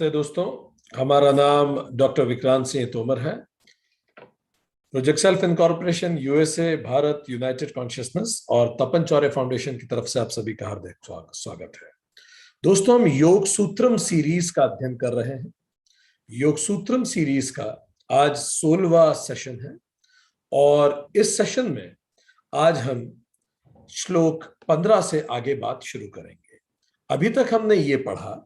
नमस्ते दोस्तों, हमारा नाम डॉक्टर विक्रांत सिंह तोमर है। Project self incorporation USA, Bharat, United consciousness और तपन चौरे फाउंडेशन की तरफ से आप सभी का हार्दिक स्वागत है। दोस्तों, हम योग सूत्रम सीरीज का अध्ययन कर रहे हैं। योग सूत्रम सीरीज का आज 16वां सेशन है और इस सेशन में आज हम श्लोक 15 से आगे बात शुरू करेंगे। अभी तक हमने ये पढ़ा,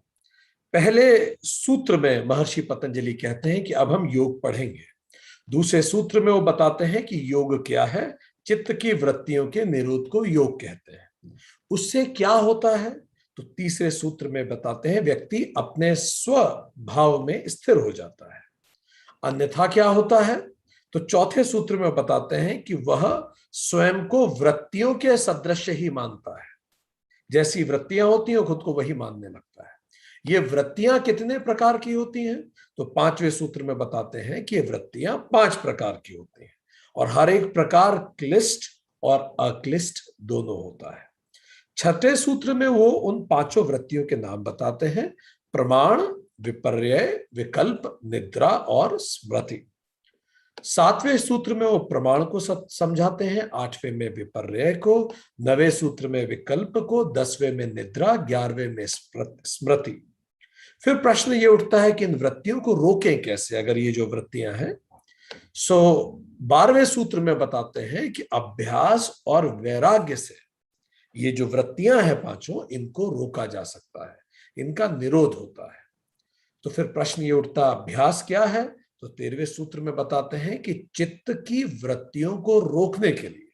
पहले सूत्र में महर्षि पतंजलि कहते हैं कि अब हम योग पढ़ेंगे। दूसरे सूत्र में वो बताते हैं कि योग क्या है, चित्त की वृत्तियों के निरोध को योग कहते हैं। उससे क्या होता है तो तीसरे सूत्र में बताते हैं व्यक्ति अपने स्वभाव में स्थिर हो जाता है। अन्यथा क्या होता है तो चौथे सूत्र में बताते हैं कि वह स्वयं को वृत्तियों के सदृश ही मानता है। जैसी वृत्तियां होती हैं खुद को वही मानने लगता है। ये वृत्तियां कितने प्रकार की होती हैं तो पांचवें सूत्र में बताते हैं कि ये वृत्तियां 5 प्रकार की होती हैं और हर एक प्रकार क्लिष्ट और अक्लिष्ट दोनों होता है। छठे सूत्र में वो उन 5 वृत्तियों के नाम बताते हैं: प्रमाण, विपर्यय, विकल्प, निद्रा और स्मृति। 7वें सूत्र में वो प्रमाण को समझाते हैं, 8वें में विपर्यय को, 9वें सूत्र में विकल्प को, 10वें में निद्रा, 11वें में स्मृति। फिर प्रश्न ये उठता है कि इन वृत्तियों को रोकें कैसे अगर ये जो वृत्तियां हैं। 12वें सूत्र में बताते हैं कि अभ्यास और वैराग्य से ये जो वृत्तियां हैं 5, इनको रोका जा सकता है, इनका निरोध होता है। तो फिर प्रश्न ये उठता, अभ्यास क्या है तो 13वें सूत्र में बताते हैं कि चित्त की वृत्तियों को रोकने के लिए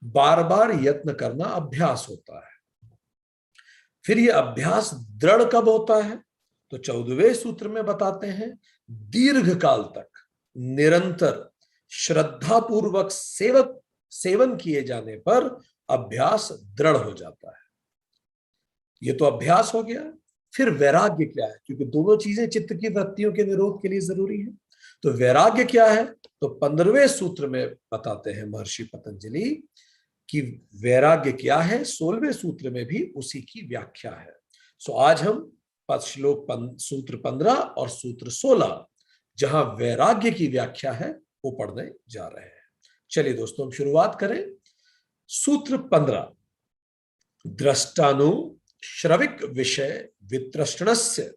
बार बार यत्न करना अभ्यास होता है। फिर ये अभ्यास दृढ़ कब होता है तो 14वें सूत्र में बताते हैं दीर्घ काल तक निरंतर श्रद्धा पूर्वक सेवन किए जाने पर अभ्यास दृढ़ हो जाता है। ये तो अभ्यास हो गया। फिर वैराग्य क्या है, क्योंकि दोनों चीजें चित्त की वृत्तियों के निरोध के लिए जरूरी है। तो वैराग्य क्या है तो 15वें सूत्र में बताते हैं महर्षि पतंजलि कि वैराग्य क्या है। 16वें सूत्र में भी उसी की व्याख्या है। आज हम सूत्र 15 और सूत्र 16 जहां वैराग्य की व्याख्या है वो पढ़ने जा रहे हैं। चलिए दोस्तों, हम शुरुआत करें। सूत्र 15, द्रष्टानु श्रविक विषय वितृष्णस्य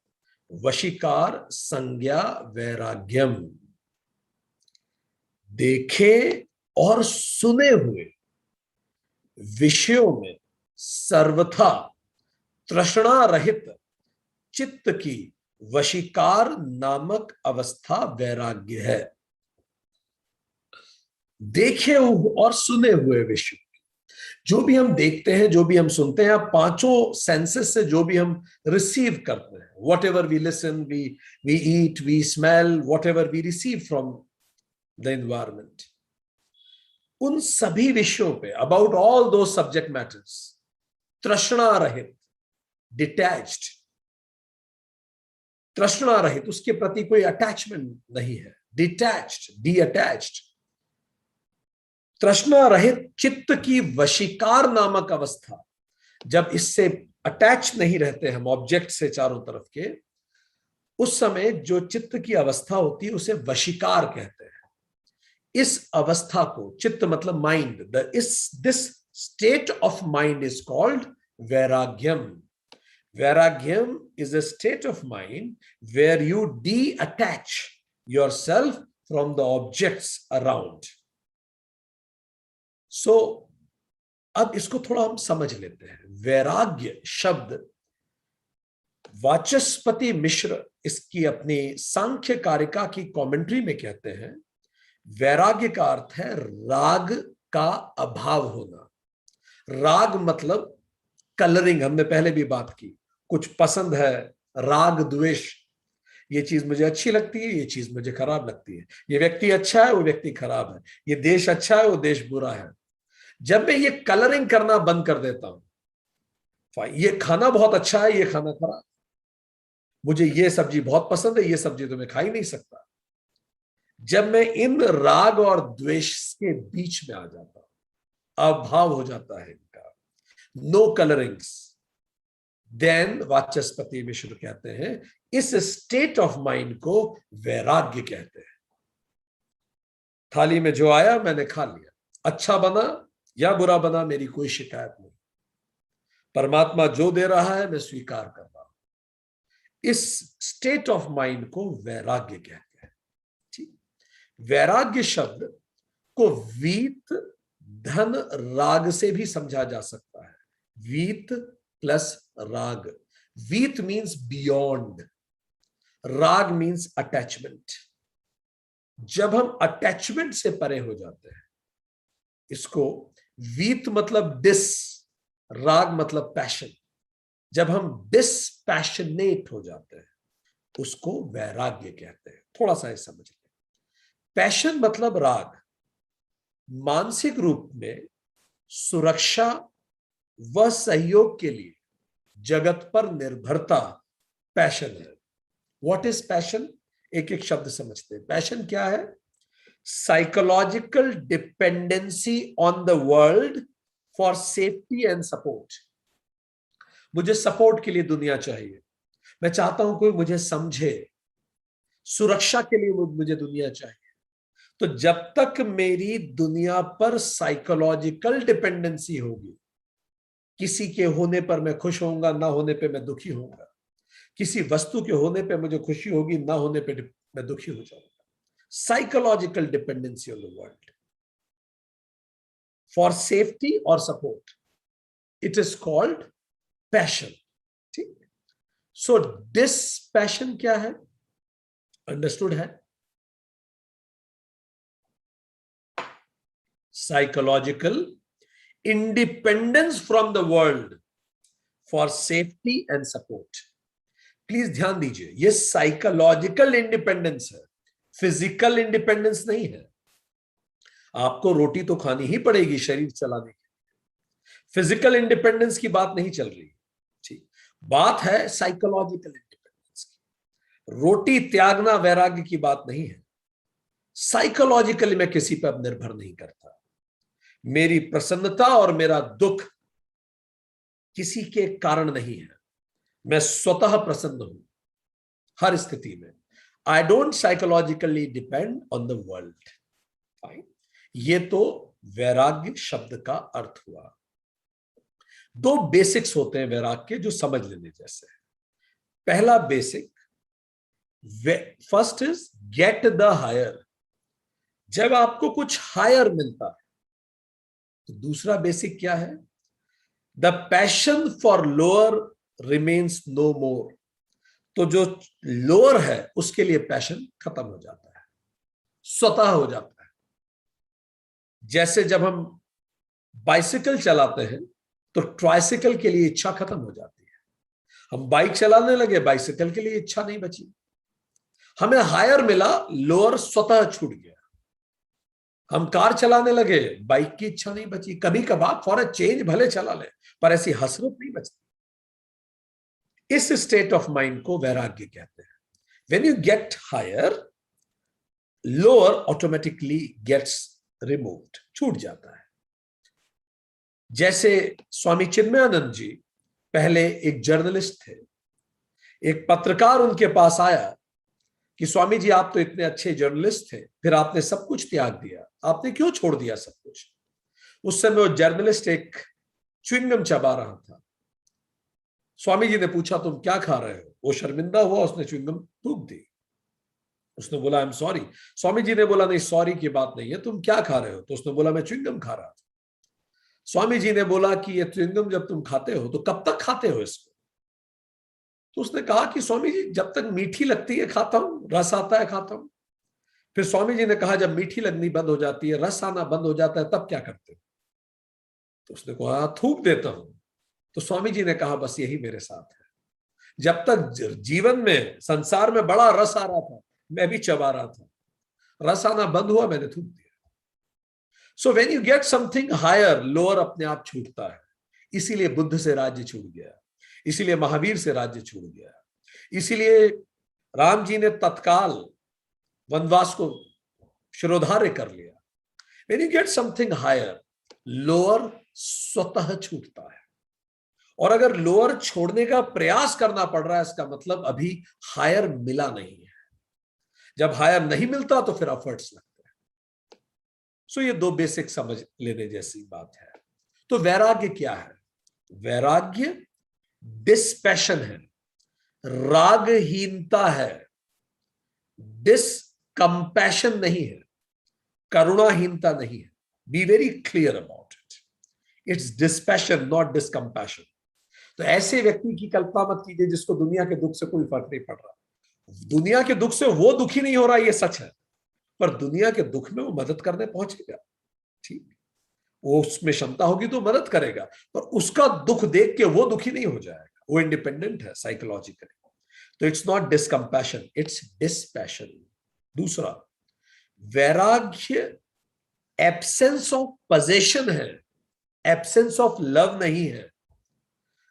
वशीकार संज्ञा वैराग्यम। देखे और सुने हुए विषयों में सर्वथा तृष्णा रहित चित्त की वशीकार नामक अवस्था वैराग्य है। देखे और सुने हुए विषय, जो भी हम देखते हैं, जो भी हम सुनते हैं, 5 सेंसेस से जो भी हम रिसीव करते हैं, whatever we listen, we eat, we smell, whatever we receive from the environment, उन सभी विषयों पे, about all those subject matters, तृष्णा रहित, डिटैच्ड, तृष्णा रहित, उसके प्रति कोई अटैचमेंट नहीं है, डिटैच्ड, डी अटैच्ड, तृष्णा रहित चित्त की वशीकार नामक अवस्था, जब इससे अटैच नहीं रहते हम ऑब्जेक्ट से चारों तरफ के, उस समय जो चित्त की अवस्था होती है उसे वशीकार कहते हैं। इस अवस्था को, चित्त मतलब mind, this state of mind is called vairagyam. Vairagyam is a state of mind where you de-attach yourself from the objects around. अब इसको थोड़ा हम समझ लेते हैं। वैराग्य शब्द वाचस्पति मिश्र इसकी अपनी सांख्य कारिका की कमेंट्री में कहते हैं, वैराग्य का अर्थ है राग का अभाव होना। राग मतलब कलरिंग, हमने पहले भी बात की, कुछ पसंद है, राग द्वेष, ये चीज मुझे अच्छी लगती है, ये चीज मुझे खराब लगती है, ये व्यक्ति अच्छा है, वो व्यक्ति खराब है, ये देश अच्छा है, वो देश बुरा है। जब मैं ये कलरिंग करना बंद कर देता हूं, ये खाना बहुत अच्छा है, ये खाना खराब, मुझे ये सब्जी बहुत पसंद है, ये सब्जी तो मैं खा ही नहीं सकता, जब मैं इन राग और द्वेष के बीच में आ जाता हूं, अभाव हो जाता है इनका, no colourings, then Vachaspati Mishra कहते हैं इस स्टेट ऑफ माइंड को वैराग्य कहते हैं। थाली में जो आया मैंने खा लिया, अच्छा बना या बुरा बना मेरी कोई शिकायत नहीं, परमात्मा जो दे रहा है मैं स्वीकार कर रहा हूं। इस स्टेट ऑफ माइंड को वैराग्य कहते हैं। ठीक, वैराग्य शब्द को वीत धन राग से भी समझा जा सकता है। वीत प्लस राग। वीत मीन्स बियॉन्ड, राग मीन्स अटैचमेंट। जब हम अटैचमेंट से परे हो जाते हैं, इसको वीत मतलब डिस, राग मतलब पैशन। जब हम डिसपैशनेट हो जाते हैं उसको वैराग्य कहते हैं। थोड़ा सा समझ लें। पैशन मतलब राग, मानसिक रूप में सुरक्षा व सहयोग के लिए जगत पर निर्भरता पैशन है। What is passion? एक एक शब्द समझते हैं। पैशन क्या है? Psychological dependency on the world for safety and support. मुझे सपोर्ट के लिए दुनिया चाहिए, मैं चाहता हूं कोई मुझे समझे, सुरक्षा के लिए मुझे दुनिया चाहिए। तो जब तक मेरी दुनिया पर साइकोलॉजिकल डिपेंडेंसी होगी, किसी के होने पर मैं खुश होऊंगा, ना होने पे मैं दुखी होऊंगा, किसी वस्तु के होने पे मुझे खुशी होगी, ना होने पे मैं दुखी हो जाऊंगा। Psychological dependency on the world for safety और support, it is called passion. ठीक, सो डिसपैशन क्या है? अंडरस्टूड है? Psychological independence from the world for safety and support. Please ध्यान दीजिए, ये साइकोलॉजिकल इंडिपेंडेंस है, फिजिकल इंडिपेंडेंस नहीं है। आपको रोटी तो खानी ही पड़ेगी शरीर चलाने के लिए, फिजिकल इंडिपेंडेंस की बात नहीं चल रही। ठीक, बात है साइकोलॉजिकल इंडिपेंडेंस की। रोटी त्यागना वैराग्य की बात नहीं है। साइकोलॉजिकली मैं किसी पर अब निर्भर नहीं करता। मेरी प्रसन्नता और मेरा दुख किसी के कारण नहीं है, मैं स्वतः प्रसन्न हूं हर स्थिति में। I don't psychologically depend on the world. ये तो वैराग्य शब्द का अर्थ हुआ। दो बेसिक्स होते हैं वैराग्य के जो समझ लेने जैसे है। पहला basic, first is get the higher. जब आपको कुछ हायर मिलता है तो दूसरा बेसिक क्या है? The passion for lower remains no more. तो जो लोअर है उसके लिए पैशन खत्म हो जाता है, स्वतः हो जाता है। जैसे जब हम बाइसिकल चलाते हैं तो ट्राइसिकल के लिए इच्छा खत्म हो जाती है। हम बाइक चलाने लगे, बाइसिकल के लिए इच्छा नहीं बची। हमें हायर मिला, लोअर स्वतः छूट गया। हम कार चलाने लगे, बाइक की इच्छा नहीं बची। कभी कभार फॉर अ चेंज भले चला ले, पर ऐसी हसरत नहीं बचती। इस स्टेट ऑफ माइंड को वैराग्य कहते हैं। When you get higher, lower automatically gets removed, छूट जाता है। जैसे स्वामी चिन्मयानंद जी पहले एक जर्नलिस्ट थे। एक पत्रकार उनके पास आया कि स्वामी जी आप तो इतने अच्छे जर्नलिस्ट थे, फिर आपने सब कुछ त्याग दिया, आपने क्यों छोड़ दिया सब कुछ? उस समय वो जर्नलिस्ट एक च्युइंगम चबा रहा था। स्वामी जी ने पूछा तुम क्या खा रहे हो? वो शर्मिंदा हुआ, उसने च्युइंगम थूक दी। उसने बोला I am sorry. Swami ji ने बोला नहीं, सॉरी की बात नहीं है, तुम क्या खा रहे हो? तो उसने बोला मैं च्युइंगम खा रहा था। स्वामी जी ने बोला कि ये च्युइंगम जब तुम खाते हो तो कब तक खाते हो इसको? तो उसने कहा कि स्वामी जी जब तक मीठी लगती है खाता हूं, रस आता है खाता हूं। फिर स्वामी जी ने कहा जब मीठी लगनी बंद हो जाती है, रस आना बंद हो जाता है, तब क्या करते हो? तो उसने कहा थूक देता हूं। तो स्वामी जी ने कहा बस यही मेरे साथ है। जब तक जीवन में संसार में बड़ा रस आ रहा था, मैं भी चबा रहा था, रस आना बंद हुआ, मैंने थूक दिया। So when you get something higher, lower अपने आप छूटता है। इसीलिए बुद्ध से राज्य छूट गया, इसीलिए महावीर से राज्य छूट गया, इसीलिए राम जी ने तत्काल वनवास को शिरोधार्य कर लिया। When you get something higher, lower स्वतः छूटता है और अगर लोअर छोड़ने का प्रयास करना पड़ रहा है, इसका मतलब अभी हायर मिला नहीं है। जब हायर नहीं मिलता तो फिर एफर्ट्स लगते हैं। सो ये दो बेसिक समझ लेने जैसी बात है। तो वैराग्य क्या है? वैराग्य डिस्पैशन है, रागहीनता है, डिसकंपैशन नहीं है, करुणाहीनता नहीं है। Be very clear about it. It's dispassion, not discompassion. तो ऐसे व्यक्ति की कल्पना मत कीजिए जिसको दुनिया के दुख से कोई फर्क नहीं पड़ रहा। दुनिया के दुख से वो दुखी नहीं हो रहा, ये सच है, पर दुनिया के दुख में वो मदद करने पहुंचेगा। ठीक, वो उसमें क्षमता होगी तो मदद करेगा, पर उसका दुख देख के वो दुखी नहीं हो जाएगा। वो इंडिपेंडेंट है साइकोलॉजिकली। तो इट्स नॉट डिसकंपैशन, इट्स डिस्पैशन। दूसरा, वैराग्य एब्सेंस ऑफ पोजेशन है, एब्सेंस ऑफ लव नहीं है।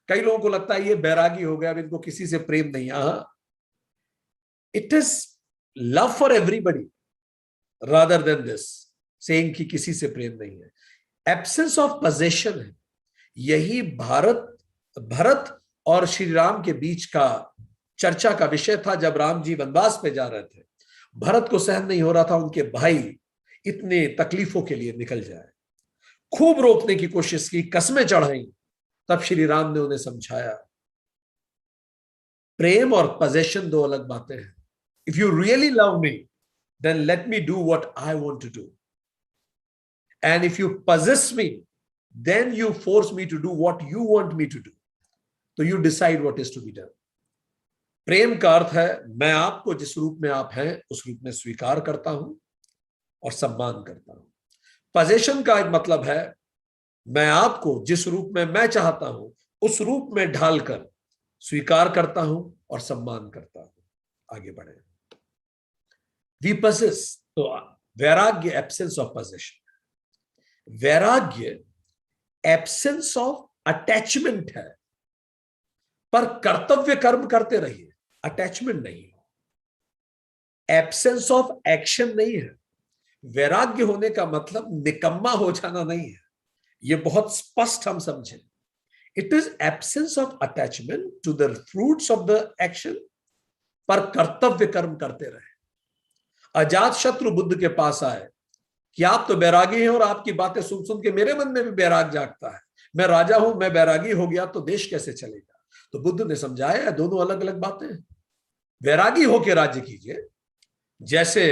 कई लोगों को लगता है ये बैरागी हो गया, अब इनको किसी से प्रेम नहीं। It is love for everybody rather than this saying कि किसी से प्रेम नहीं है। एब्सेंस ऑफ पोजेशन है। यही भरत और श्री राम के बीच का चर्चा का विषय था। जब राम जी वनवास पे जा रहे थे, भरत को सहन नहीं हो रहा था उनके भाई इतने तकलीफों के लिए निकल जाए। खूब रोकने की कोशिश की, कस्में चढ़ाई, तब श्री राम ने उन्हें समझाया प्रेम और पोजेशन दो अलग बातें हैं। If you really love me then let me do what I want to do, and if you possess me then you force me to do what you want me to do. तो you decide what is to be done. प्रेम का अर्थ है मैं आपको जिस रूप में आप हैं उस रूप में स्वीकार करता हूं और सम्मान करता हूं। पोजेशन का एक मतलब है मैं आपको जिस रूप में मैं चाहता हूं उस रूप में ढालकर स्वीकार करता हूं और सम्मान करता हूं। आगे बढ़े। वी possess, तो वैराग्य एब्सेंस ऑफ पोजेशन, वैराग्य एब्सेंस ऑफ अटैचमेंट है, पर कर्तव्य कर्म करते रहिए, अटैचमेंट नहीं हो। एब्सेंस ऑफ एक्शन नहीं है। वैराग्य होने का मतलब निकम्मा हो जाना नहीं है, यह बहुत स्पष्ट हम समझें। It is absence of attachment to the fruits of the action, पर कर्तव्य कर्म करते रहे। अजात शत्रु बुद्ध के पास आए कि आप तो बैरागी हैं और आपकी बातें सुन सुन के मेरे मन में भी बैराग जागता है। मैं राजा हूं, मैं बैरागी हो गया तो देश कैसे चलेगा? तो बुद्ध ने समझाया दोनों अलग अलग बातें हैं। वैरागी होकर राज्य कीजिए जैसे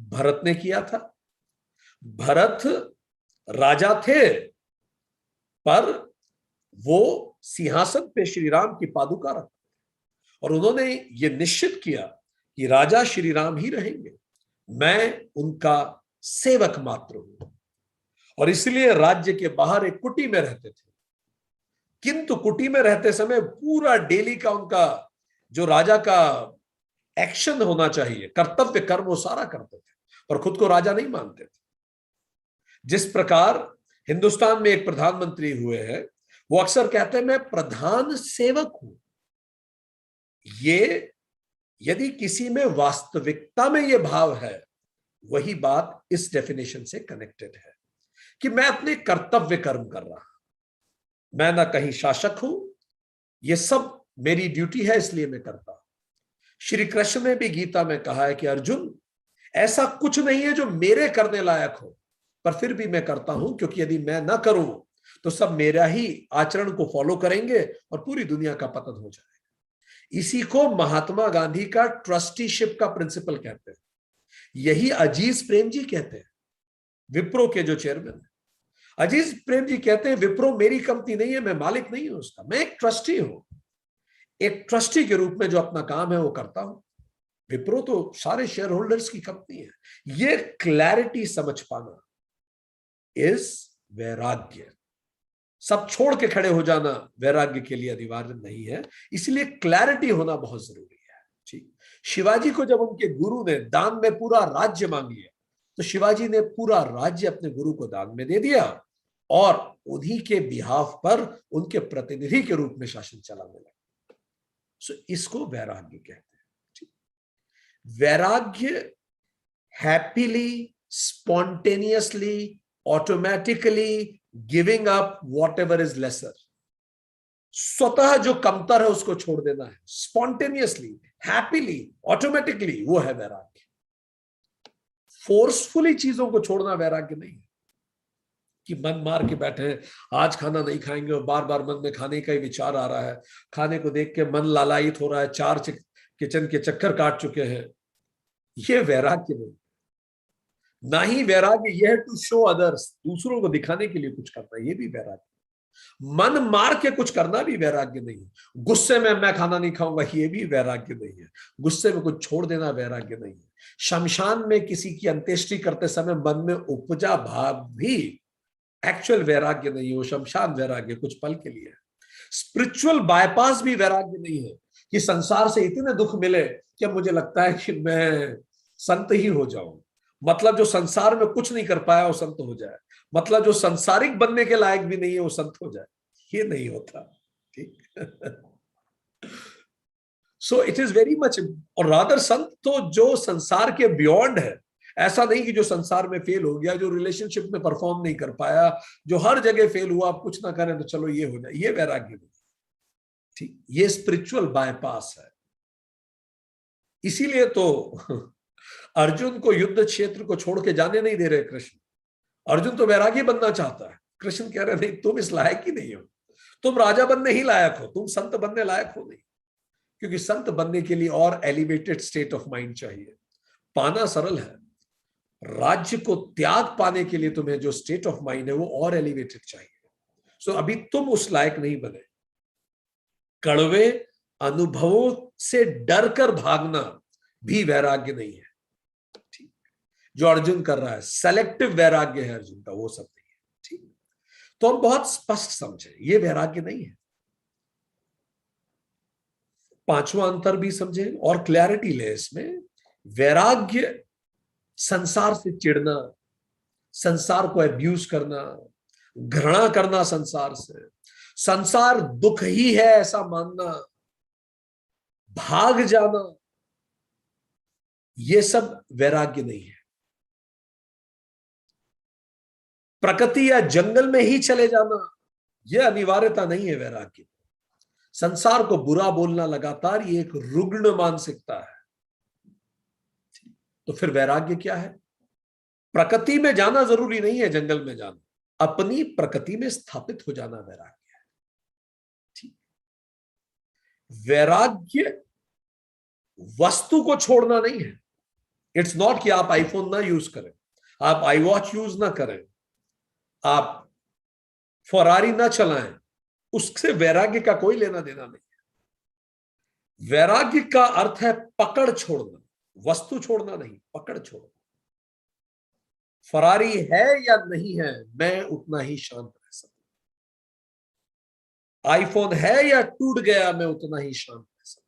भरत ने किया था। भरत राजा थे, पर वो सिंहासन पे श्री राम की पादुका रखते और उन्होंने ये निश्चित किया कि राजा श्री राम ही रहेंगे, मैं उनका सेवक मात्र हूं। और इसलिए राज्य के बाहर एक कुटी में रहते थे, किंतु कुटी में रहते समय पूरा डेली का उनका जो राजा का एक्शन होना चाहिए, कर्तव्य कर्म, वो सारा करते थे, और खुद को राजा नहीं मानते थे। जिस प्रकार हिंदुस्तान में एक प्रधानमंत्री हुए हैं, वो अक्सर कहते हैं मैं प्रधान सेवक हूं। ये यदि किसी में वास्तविकता में यह भाव है, वही बात इस डेफिनेशन से कनेक्टेड है कि मैं अपने कर्तव्य कर्म कर रहा हूं, मैं ना कहीं शासक हूं, यह सब मेरी ड्यूटी है इसलिए मैं करता हूं। श्री कृष्ण ने भी गीता में कहा है कि अर्जुन, ऐसा कुछ नहीं है जो मेरे करने लायक हो, पर फिर भी मैं करता हूं, क्योंकि यदि मैं ना करूं तो सब मेरा ही आचरण को फॉलो करेंगे और पूरी दुनिया का पतन हो जाएगा। इसी को महात्मा गांधी का ट्रस्टीशिप का प्रिंसिपल कहते हैं। यही अजीज प्रेम जी कहते हैं, विप्रो के जो चेयरमैन है। अजीज प्रेम जी कहते हैं विप्रो मेरी कंपनी नहीं है, मैं मालिक नहीं हूं उसका, मैं एक ट्रस्टी हूं। एक ट्रस्टी के रूप में जो अपना काम है वो करता हूं। विप्रो तो सारे शेयर होल्डर्स की कंपनी है। ये क्लैरिटी समझ पाना इज वैराग्य। सब छोड़ के खड़े हो जाना वैराग्य के लिए अनिवार्य नहीं है, इसलिए क्लैरिटी होना बहुत जरूरी है। ठीक, शिवाजी को जब उनके गुरु ने दान में पूरा राज्य मांग लिया, तो शिवाजी ने पूरा राज्य अपने गुरु को दान में दे दिया और उन्हीं के बिहाफ पर उनके प्रतिनिधि के रूप में शासन चलाने लगे। सो इसको वैराग्य कहते हैं। ठीक, वैराग्य happily, spontaneously, automatically giving up whatever is lesser. स्वतः जो कमतर है उसको छोड़ देना है, स्पॉन्टेनियसली, हैप्पीली, ऑटोमेटिकली, वो है वैराग्य। फोर्सफुली चीजों को छोड़ना वैराग्य नहीं है कि मन मार के बैठे हैं, आज खाना नहीं खाएंगे और बार बार मन में खाने का ही विचार आ रहा है, खाने को देख के मन लालायित हो रहा है, 4 किचन के चक्कर काट चुके हैं। ये वैराग्य नहीं। ना ही वैराग्य यह है टू शो अदर्स, दूसरों को दिखाने के लिए कुछ करना, ये भी वैराग्य। मन मार के कुछ करना भी वैराग्य नहीं है। गुस्से में मैं खाना नहीं खाऊंगा, ये भी वैराग्य नहीं है। गुस्से में कुछ छोड़ देना वैराग्य नहीं है। शमशान में किसी की अंत्येष्टि करते समय मन में उपजा भाव भी एक्चुअल वैराग्य नहीं है, वो शमशान वैराग्य कुछ पल के लिए है। स्पिरिचुअल बायपास भी वैराग्य नहीं है कि संसार से इतने दुख मिले कि मुझे लगता है कि मैं संत ही हो जाऊं, मतलब जो संसार में कुछ नहीं कर पाया वो संत हो जाए, मतलब जो संसारिक बनने के लायक भी नहीं है वो संत हो जाए। ये नहीं होता। ठीक। So it is very much, और रादर संत तो जो संसार के बियॉन्ड है, ऐसा नहीं कि जो संसार में फेल हो गया, जो रिलेशनशिप में परफॉर्म नहीं कर पाया, जो हर जगह फेल हुआ, आप कुछ ना करें तो चलो ये हो जाए, ये वैराग्य नहीं। ठीक, ये स्पिरिचुअल बायपास है। इसीलिए तो अर्जुन को युद्ध क्षेत्र को छोड़ के जाने नहीं दे रहे कृष्ण। अर्जुन तो वैरागी बनना चाहता है, कृष्ण कह रहे नहीं, तुम इस लायक ही नहीं हो, तुम राजा बनने ही लायक हो, तुम संत बनने लायक हो नहीं। क्योंकि संत बनने के लिए और एलिवेटेड स्टेट ऑफ माइंड चाहिए। पाना सरल है, राज्य को त्याग पाने के लिए तुम्हें जो स्टेट ऑफ माइंड है वो और एलिवेटेड चाहिए। सो अभी तुम उस लायक नहीं बने। कड़वे अनुभवों से डर कर भागना भी वैराग्य नहीं है। ठीक, जो अर्जुन कर रहा है सेलेक्टिव वैराग्य है अर्जुन का, वो सब नहीं है। ठीक, तो हम बहुत स्पष्ट समझे, ये वैराग्य नहीं है। पांचवा अंतर भी समझे और क्लैरिटी ले इसमें। वैराग्य संसार से चिढ़ना, संसार को अब्यूज करना, घृणा करना संसार से, संसार दुख ही है ऐसा मानना, भाग जाना, ये सब वैराग्य नहीं है। प्रकृति या जंगल में ही चले जाना, यह अनिवार्यता नहीं है वैराग्य। संसार को बुरा बोलना लगातार, ये एक रुग्ण मानसिकता है। तो फिर वैराग्य क्या है? प्रकृति में जाना जरूरी नहीं है, जंगल में जाना, अपनी प्रकृति में स्थापित हो जाना वैराग्य है। ठीक, वैराग्य वस्तु को छोड़ना नहीं है। इट्स नॉट कि आप आईफोन ना यूज करें, आप आई वॉच यूज ना करें, आप फरारी ना चलाएं, उससे वैराग्य का कोई लेना देना नहीं है। वैराग्य का अर्थ है पकड़ छोड़ना, वस्तु छोड़ना नहीं, पकड़ छोड़ना। फरारी है या नहीं है, मैं उतना ही शांत रह सकता। आईफोन है या टूट गया, मैं उतना ही शांत रह सकता।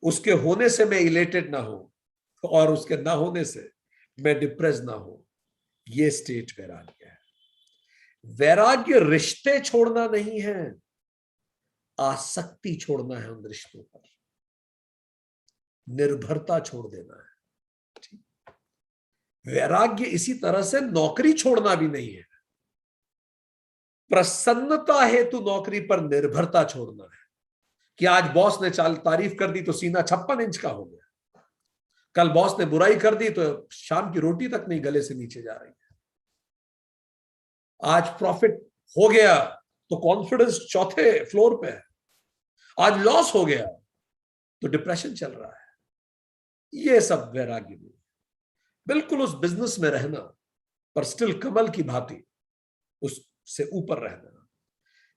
उसके होने से मैं इलेटेड ना हो और उसके ना होने से मैं डिप्रेस ना हो, ये स्टेट वैराग्य है। वैराग्य रिश्ते छोड़ना नहीं है, आसक्ति छोड़ना है उन रिश्तों पर, निर्भरता छोड़ देना है। ठीक, वैराग्य इसी तरह से नौकरी छोड़ना भी नहीं है, प्रसन्नता हेतु नौकरी पर निर्भरता छोड़ना है। कि आज बॉस ने तारीफ कर दी तो सीना 56 इंच का हो गया, कल बॉस ने बुराई कर दी तो शाम की रोटी तक नहीं गले से नीचे जा रही है। आज प्रॉफिट हो गया तो कॉन्फिडेंस चौथे फ्लोर पे है, आज लॉस हो गया तो डिप्रेशन चल रहा है। ये सब वैराग्य नहीं। बिल्कुल उस बिजनेस में रहना पर स्टिल कमल की भांति उससे ऊपर रहना।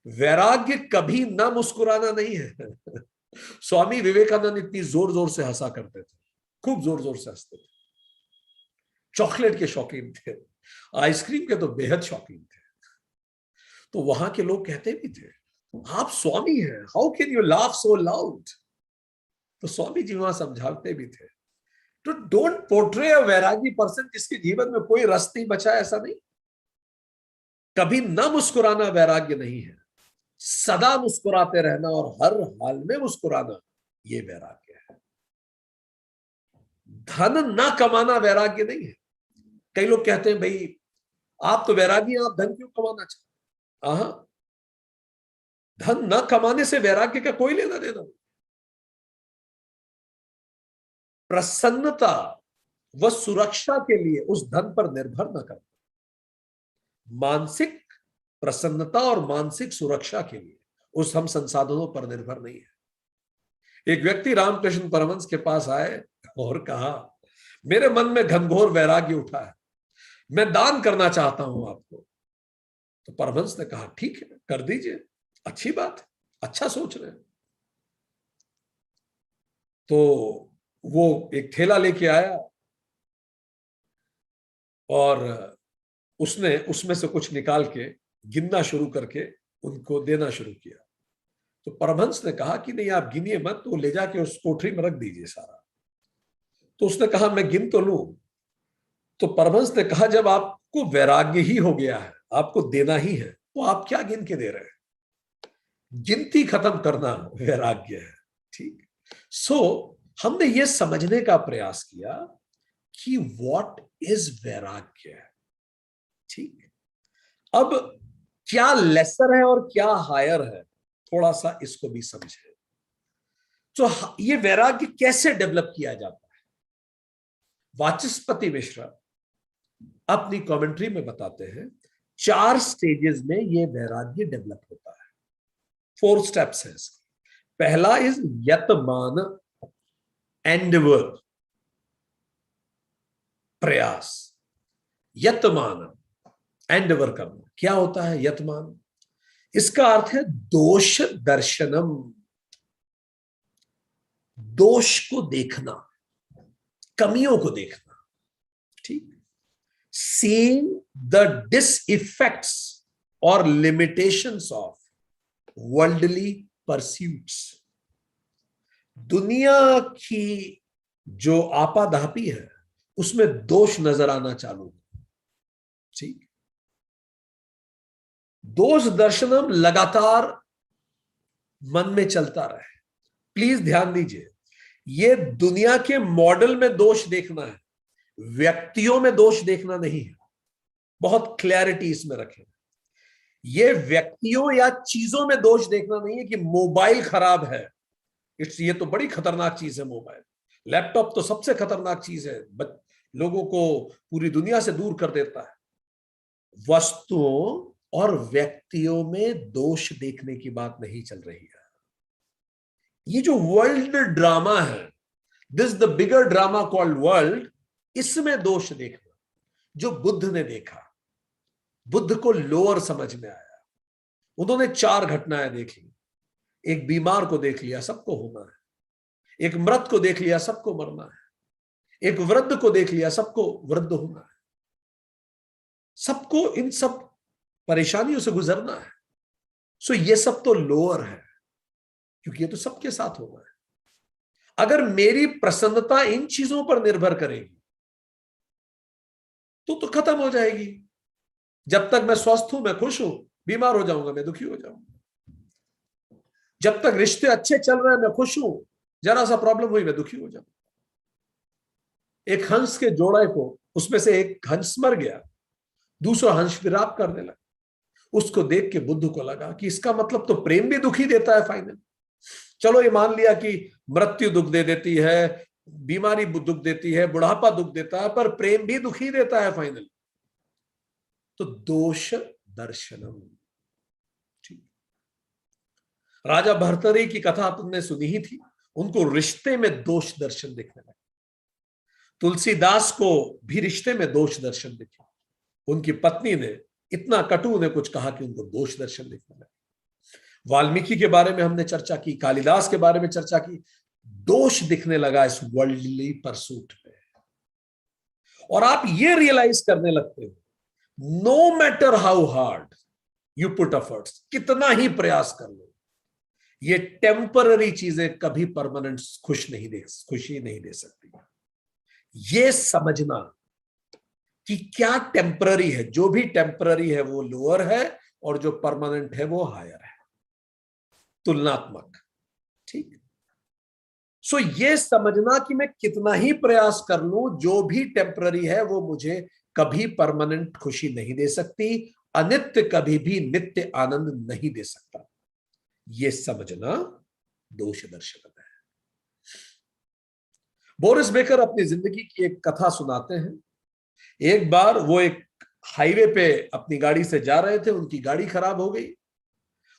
वैराग्य कभी ना मुस्कुराना नहीं है। स्वामी विवेकानंद इतनी जोर जोर से हंसा करते थे, खूब जोर जोर से हंसते थे, चॉकलेट के शौकीन थे, आइसक्रीम के तो बेहद शौकीन थे। तो वहां के लोग कहते भी थे, आप स्वामी हैं, how can you laugh so loud. तो स्वामी जी वहां समझाते भी थे, तो don't portray a Vairagi person जिसके जीवन में कोई रस नहीं बचा, ऐसा नहीं। कभी ना मुस्कुराना वैराग्य नहीं है, सदा मुस्कुराते रहना और हर हाल में मुस्कुराना, ये वैराग्य है। धन ना कमाना वैराग्य नहीं है। कई लोग कहते हैं भाई आप तो वैरागी हैं, आप धन क्यों कमाना चाहते हैं? धन न कमाने से वैराग्य का कोई लेना देना नहीं। प्रसन्नता व सुरक्षा के लिए उस धन पर निर्भर न करना, मानसिक प्रसन्नता और मानसिक सुरक्षा के लिए उस हम संसाधनों पर निर्भर नहीं है। एक व्यक्ति रामकृष्ण परमहंस के पास आए और कहा, मेरे मन में घनघोर वैराग्य उठा है, मैं दान करना चाहता हूं आपको। तो परमहंस ने कहा, ठीक है, कर दीजिए, अच्छी बात है, अच्छा सोच रहे हैं। तो वो एक थैला लेके आया और उसने उसमें से कुछ निकाल के गिनना शुरू करके उनको देना शुरू किया। तो परमहंस ने कहा कि नहीं, आप गिनिए मत, तो ले जाके उस कोठरी में रख दीजिए सारा। तो उसने कहा, मैं गिन तो लूं। तो परमहंस ने कहा, जब आपको वैराग्य ही हो गया है, आपको देना ही है, तो आप क्या गिन के दे रहे हैं? गिनती खत्म करना वैराग्य है। ठीक। सो हमने ये समझने का प्रयास किया कि व्हाट इज वैराग्य। ठीक। अब क्या लेसर है और क्या हायर है, थोड़ा सा इसको भी समझे। तो ये वैराग्य कैसे डेवलप किया जाता है? वाचस्पति मिश्रा अपनी कमेंट्री में बताते हैं 4 स्टेजेस में ये वैराग्य डेवलप होता है। 4 स्टेप्स हैं इसके। पहला इज यतमान, एंडेवर, प्रयास। यतमान, एंडेवर करना। क्या होता है यतमान? इसका अर्थ है दोष दर्शनम, दोष को देखना, कमियों को देखना। ठीक। सीइंग द डिसइफेक्ट्स और लिमिटेशंस ऑफ वर्ल्डली परस्यूट्स। दुनिया की जो आपाधापी है उसमें दोष नजर आना चालू हो। ठीक। दोष दर्शनम लगातार मन में चलता रहे। प्लीज ध्यान दीजिए, ये दुनिया के मॉडल में दोष देखना है, व्यक्तियों में दोष देखना नहीं है। बहुत क्लैरिटी इसमें रखें। ये व्यक्तियों या चीजों में दोष देखना नहीं है कि मोबाइल खराब है, ये तो बड़ी खतरनाक चीज है मोबाइल। लैपटॉप तो सबसे खतरनाक चीज है, लोगों को पूरी दुनिया से दूर कर देता है। वस्तुओं और व्यक्तियों में दोष देखने की बात नहीं चल रही है। ये जो वर्ल्ड ड्रामा है, this the bigger drama called world, इसमें दोष देखना जो बुद्ध ने देखा। बुद्ध को लोअर समझ में आया। उन्होंने 4 घटनाएं देख ली। एक बीमार को देख लिया, सबको होना है। एक मृत को देख लिया, सबको मरना है। एक वृद्ध को देख लिया, सबको वृद्ध होना है। सबको इन सब परेशानियों से गुजरना है। सो ये सब तो लोअर है, क्योंकि ये तो सबके साथ होना है। अगर मेरी प्रसन्नता इन चीजों पर निर्भर करेगी तो खत्म हो जाएगी। जब तक मैं स्वस्थ हूं, मैं खुश हूं, बीमार हो जाऊंगा, मैं दुखी हो जाऊंगा। जब तक रिश्ते अच्छे चल रहे हैं, मैं खुश हूं, जरा सा प्रॉब्लम हुई, मैं दुखी हो जाऊंगा। एक हंस के जोड़े को, उसमें से एक हंस मर गया, दूसरा हंस विलाप करने लगा। उसको देख के बुद्ध को लगा कि इसका मतलब तो प्रेम भी दुखी देता है फाइनल। चलो ये मान लिया कि मृत्यु दुख दे देती है, बीमारी दुख देती है, बुढ़ापा दुख देता है, पर प्रेम भी दुखी देता है फाइनल। तो दोष दर्शनम। ठीक। राजा भर्तरी की कथा तुमने सुनी ही थी। उनको रिश्ते में दोष दर्शन दिखने लगा। तुलसीदास को भी रिश्ते में दोष दर्शन दिखे। उनकी पत्नी ने इतना कटु उन्हें कुछ कहा कि उनको दोष दर्शन दिखने लगा। वाल्मीकि के बारे में हमने चर्चा की, कालिदास के बारे में चर्चा की। दोष दिखने लगा इस वर्ल्डली परसूट में। और आप ये रियलाइज करने लगते हो, no matter how hard you put efforts, कितना ही प्रयास कर लो, ये टेम्पररी चीजें कभी परमानेंट खुशी नहीं दे सकती। ये समझना कि क्या टेम्पररी है, जो भी टेम्पररी है वो लोअर है और जो परमानेंट है वो हायर है, तुलनात्मक। ठीक। सो ये समझना कि मैं कितना ही प्रयास कर लूं, जो भी टेम्पररी है वो मुझे कभी परमानेंट खुशी नहीं दे सकती। अनित्य कभी भी नित्य आनंद नहीं दे सकता। ये समझना दोष दर्शन है। बोरिस बेकर अपनी जिंदगी की एक कथा सुनाते हैं। एक बार वो एक हाईवे पे अपनी गाड़ी से जा रहे थे, उनकी गाड़ी खराब हो गई।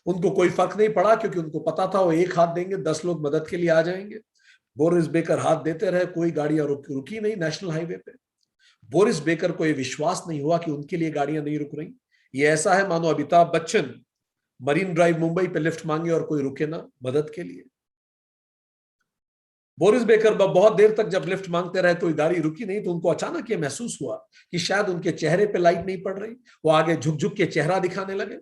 उनको कोई फर्क नहीं पड़ा क्योंकि उनको पता था वो एक हाथ देंगे 10 लोग मदद के लिए आ जाएंगे। बोरिस बेकर हाथ देते रहे, कोई गाड़ियां रुकी नहीं नेशनल हाईवे पे। बोरिस बेकर को यह विश्वास नहीं हुआ कि उनके लिए गाड़ियां नहीं रुक रही। ये ऐसा है मानो अमिताभ बच्चन मरीन ड्राइव मुंबई पे लिफ्ट मांगे और कोई रुके ना मदद के लिए। बोरिस बेकर बहुत देर तक जब लिफ्ट मांगते रहे तो गाड़ी रुकी नहीं, तो उनको अचानक ये महसूस हुआ कि शायद उनके चेहरे पे लाइट नहीं पड़ रही। वो आगे झुक झुक के चेहरा दिखाने लगे,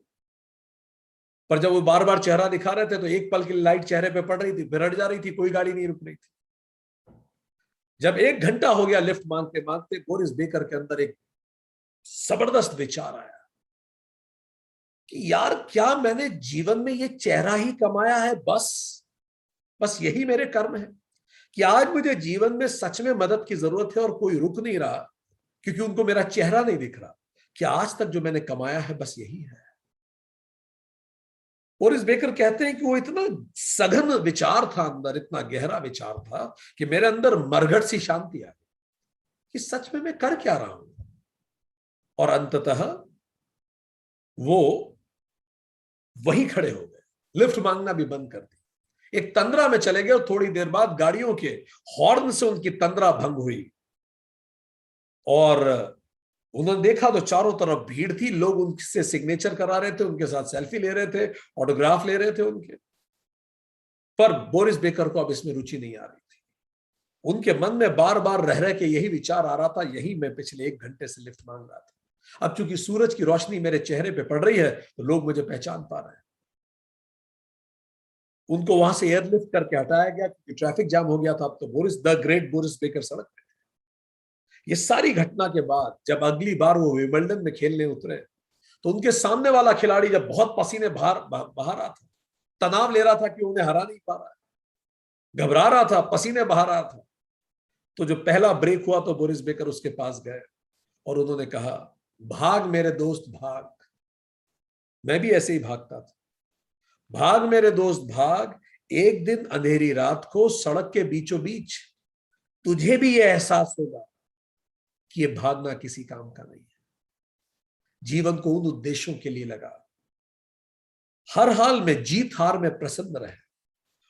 पर जब वो बार बार चेहरा दिखा रहे थे तो एक पल के लिए लाइट चेहरे पे पड़ रही थी, फिर हट जा रही थी, कोई गाड़ी नहीं रुक रही थी। जब 1 घंटा हो गया लिफ्ट मांगते मांगते, बोरिस बेकर के अंदर एक जबरदस्त विचार आया कि यार क्या मैंने जीवन में ये चेहरा ही कमाया है? बस यही मेरे कर्म है कि आज मुझे जीवन में सच में मदद की जरूरत है और कोई रुक नहीं रहा क्योंकि उनको मेरा चेहरा नहीं दिख रहा। क्या आज तक जो मैंने कमाया है बस यही है? बोरिस बेकर कहते हैं कि वो इतना सघन विचार था अंदर, इतना गहरा विचार था कि मेरे अंदर मरघट सी शांति आ गई कि सच में मैं कर क्या रहा हूं। और अंततः वो वहीं खड़े हो गए, लिफ्ट मांगना भी बंद कर दी, एक तंद्रा में चले गए। और थोड़ी देर बाद गाड़ियों के हॉर्न से उनकी तंद्रा भंग हुई और उन्होंने देखा तो चारों तरफ भीड़ थी, लोग उनसे सिग्नेचर करा रहे थे, उनके साथ सेल्फी ले रहे थे, ऑटोग्राफ ले रहे थे उनके। पर बोरिस बेकर को अब इसमें रुचि नहीं आ रही थी। उनके मन में बार बार रह रहे के यही विचार आ रहा था, यही मैं पिछले 1 घंटे से लिफ्ट मांग रहा था। अब चूंकि सूरज की रोशनी मेरे चेहरे पे पड़ रही है तो लोग मुझे पहचान पा रहे हैं। उनको वहां से एयरलिफ्ट करके हटाया गया क्योंकि ट्रैफिक जाम हो गया था। अब तो Boris the great Boris Becker सड़क पे। ये सारी घटना के बाद जब अगली बार वो विंबलडन में खेलने उतरे तो उनके सामने वाला खिलाड़ी जब बहुत पसीने बहा रहा था, तनाव ले रहा था कि उन्हें हरा नहीं पा रहा है, घबरा रहा था, पसीने बहा रहा था, तो जो पहला ब्रेक हुआ तो बोरिस बेकर उसके पास गए और उन्होंने कहा, भाग मेरे दोस्त भाग। मैं भी ऐसे ही भागता था। भाग मेरे दोस्त भाग, एक दिन अंधेरी रात को सड़क के बीचों बीच तुझे भी यह एहसास होगा कि यह भागना किसी काम का नहीं है। जीवन को उन उद्देश्यों के लिए लगा, हर हाल में जीत हार में प्रसन्न रहे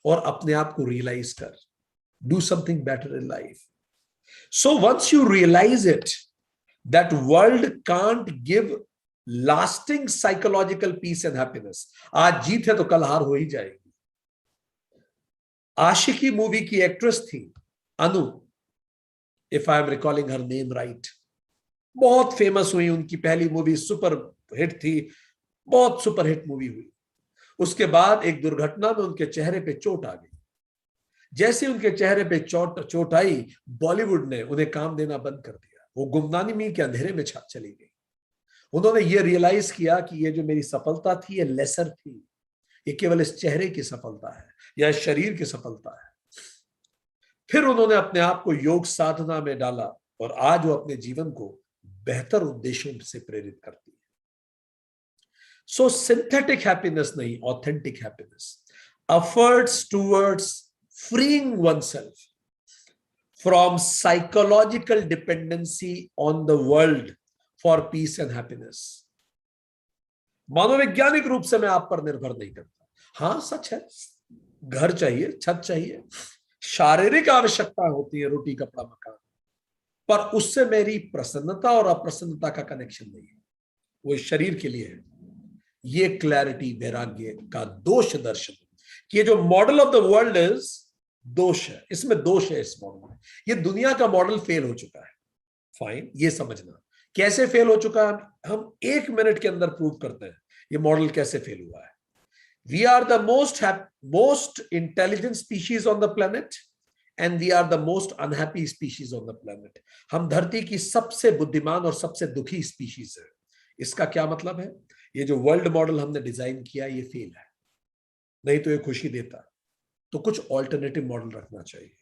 और अपने आप को रियलाइज कर, do something better in life. So once you realise it that world can't give lasting psychological peace and happiness. आज जीत है तो कल हार हो ही जाएगी। आशिकी मूवी की एक्ट्रेस थी Anu, if I am recalling her name right, बहुत फेमस हुई। उनकी पहली मूवी सुपर हिट थी, बहुत सुपर हिट मूवी हुई। उसके बाद एक दुर्घटना में उनके चेहरे पे चोट आ गई। जैसे उनके चेहरे पे चोट आई, बॉलीवुड ने उन्हें काम देना बंद कर दिया। वो गुमनामी के अंधेरे में चली गई। उन्होंने ये रियलाइज किया कि ये जो मेरी सफलता थी ये लेसर थी, ये केवल इस चेहरे की सफलता है या इस शरीर की सफलता है। फिर उन्होंने अपने आप को योग साधना में डाला और आज वो अपने जीवन को बेहतर उद्देश्यों से प्रेरित करती है। सो सिंथेटिक हैप्पीनेस नहीं, authentic happiness, efforts towards freeing oneself from psychological dependency on the world for peace and happiness। मनोवैज्ञानिक रूप से मैं आप पर निर्भर नहीं करता। हाँ सच है, घर चाहिए, छत चाहिए, शारीरिक आवश्यकता होती है, रोटी कपड़ा मकान, पर उससे मेरी प्रसन्नता और अप्रसन्नता का कनेक्शन नहीं है, वो शरीर के लिए है। ये क्लैरिटी वैराग्य का दोष दर्शन, कि ये जो model of the world is दोष है, इसमें दोष है इस मॉडल में। ये दुनिया का मॉडल फेल हो चुका है। फाइन, ये समझना कैसे फेल हो चुका है हम 1 मिनट के अंदर प्रूव करते हैं ये मॉडल कैसे फेल हुआ है। We are the most intelligent species on the planet and we are the most unhappy species on the planet. हम धरती की सबसे बुद्धिमान और सबसे दुखी स्पीशीज है। इसका क्या मतलब है? ये जो वर्ल्ड मॉडल हमने डिजाइन किया ये फेल है, नहीं तो ये खुशी देता। तो कुछ ऑल्टरनेटिव मॉडल रखना चाहिए।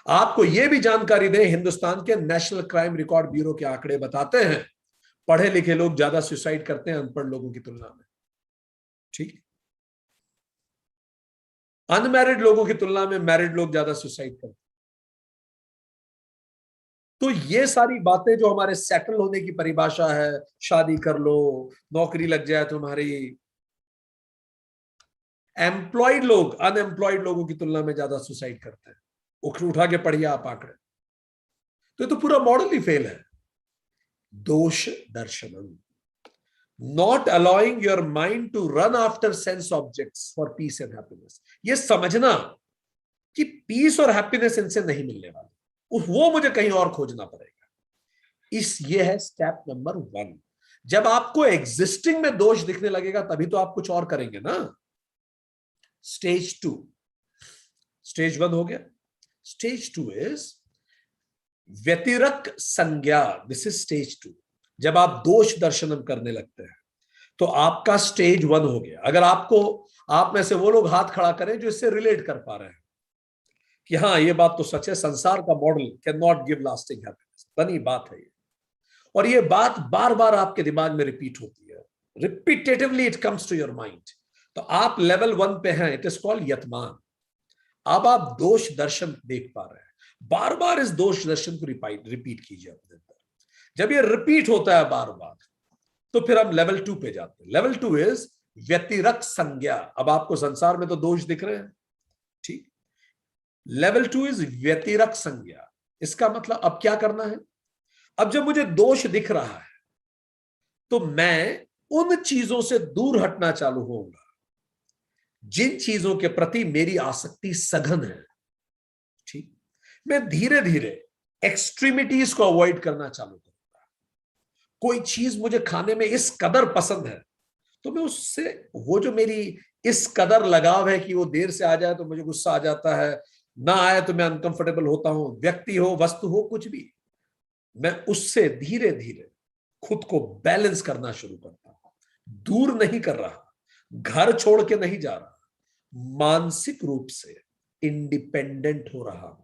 आपको यह भी जानकारी दें, हिंदुस्तान के नेशनल क्राइम रिकॉर्ड ब्यूरो के आंकड़े बताते हैं पढ़े लिखे लोग ज्यादा सुसाइड करते हैं अनपढ़ लोगों की तुलना में। ठीक है, अनमैरिड लोगों की तुलना में मैरिड लोग ज्यादा सुसाइड करते हैं। तो ये सारी बातें जो हमारे सेटल होने की परिभाषा है, शादी कर लो, नौकरी लग जाए तुम्हारी, एम्प्लॉयड लोग अनएम्प्लॉयड लोगों की तुलना में ज्यादा सुसाइड करते हैं। उठा के पढ़िए आप आंकड़े। तो ये तो पूरा मॉडल ही फेल है। दोष दर्शनम, not allowing your mind to run after sense objects for peace and happiness. ये समझना कि पीस और हैप्पीनेस इनसे नहीं मिलने वाले, वो मुझे कहीं और खोजना पड़ेगा। ये है स्टेप नंबर 1। जब आपको एग्जिस्टिंग में दोष दिखने लगेगा तभी तो आप कुछ और करेंगे ना। स्टेज 2, स्टेज 1 हो गया। स्टेज 2 इज व्यतिरक संज्ञा। This is stage 2। जब आप दोष दर्शनम करने लगते हैं तो आपका स्टेज 1 हो गया। अगर आप में से वो लोग हाथ खड़ा करें जो इससे रिलेट कर पा रहे हैं कि हाँ ये बात तो सच है, संसार का model can not give lasting happiness, बनी बात है ये। और ये बात बार बार आपके दिमाग में रिपीट होती है, repetitively it comes to your mind. तो आप लेवल 1 पे हैं, इट इज कॉल्ड यतमान। अब आप दोष दर्शन देख पा रहे हैं, बार बार इस दोष दर्शन को रिपीट कीजिए अपने अंदर। जब ये रिपीट होता है बार बार तो फिर हम लेवल 2 पे जाते हैं। लेवल 2 इज व्यतिरक संज्ञा। अब आपको संसार में तो दोष दिख रहे हैं, ठीक। लेवल 2 इज व्यतिरक संज्ञा। इसका मतलब अब क्या करना है? अब जब मुझे दोष दिख रहा है तो मैं उन चीजों से दूर हटना चालू होऊंगा जिन चीजों के प्रति मेरी आसक्ति सघन है, ठीक। मैं धीरे धीरे एक्सट्रीमिटीज को अवॉइड करना चालू करूंगा। कोई चीज मुझे खाने में इस कदर पसंद है तो मैं उससे, वो जो मेरी इस कदर लगाव है कि वो देर से आ जाए तो मुझे गुस्सा आ जाता है, ना आए तो मैं अनकंफर्टेबल होता हूं, व्यक्ति हो वस्तु हो कुछ भी, मैं उससे धीरे धीरे खुद को बैलेंस करना शुरू करता हूं। दूर नहीं कर रहा, घर छोड़ के नहीं जा रहा, मानसिक रूप से इंडिपेंडेंट हो रहा हूं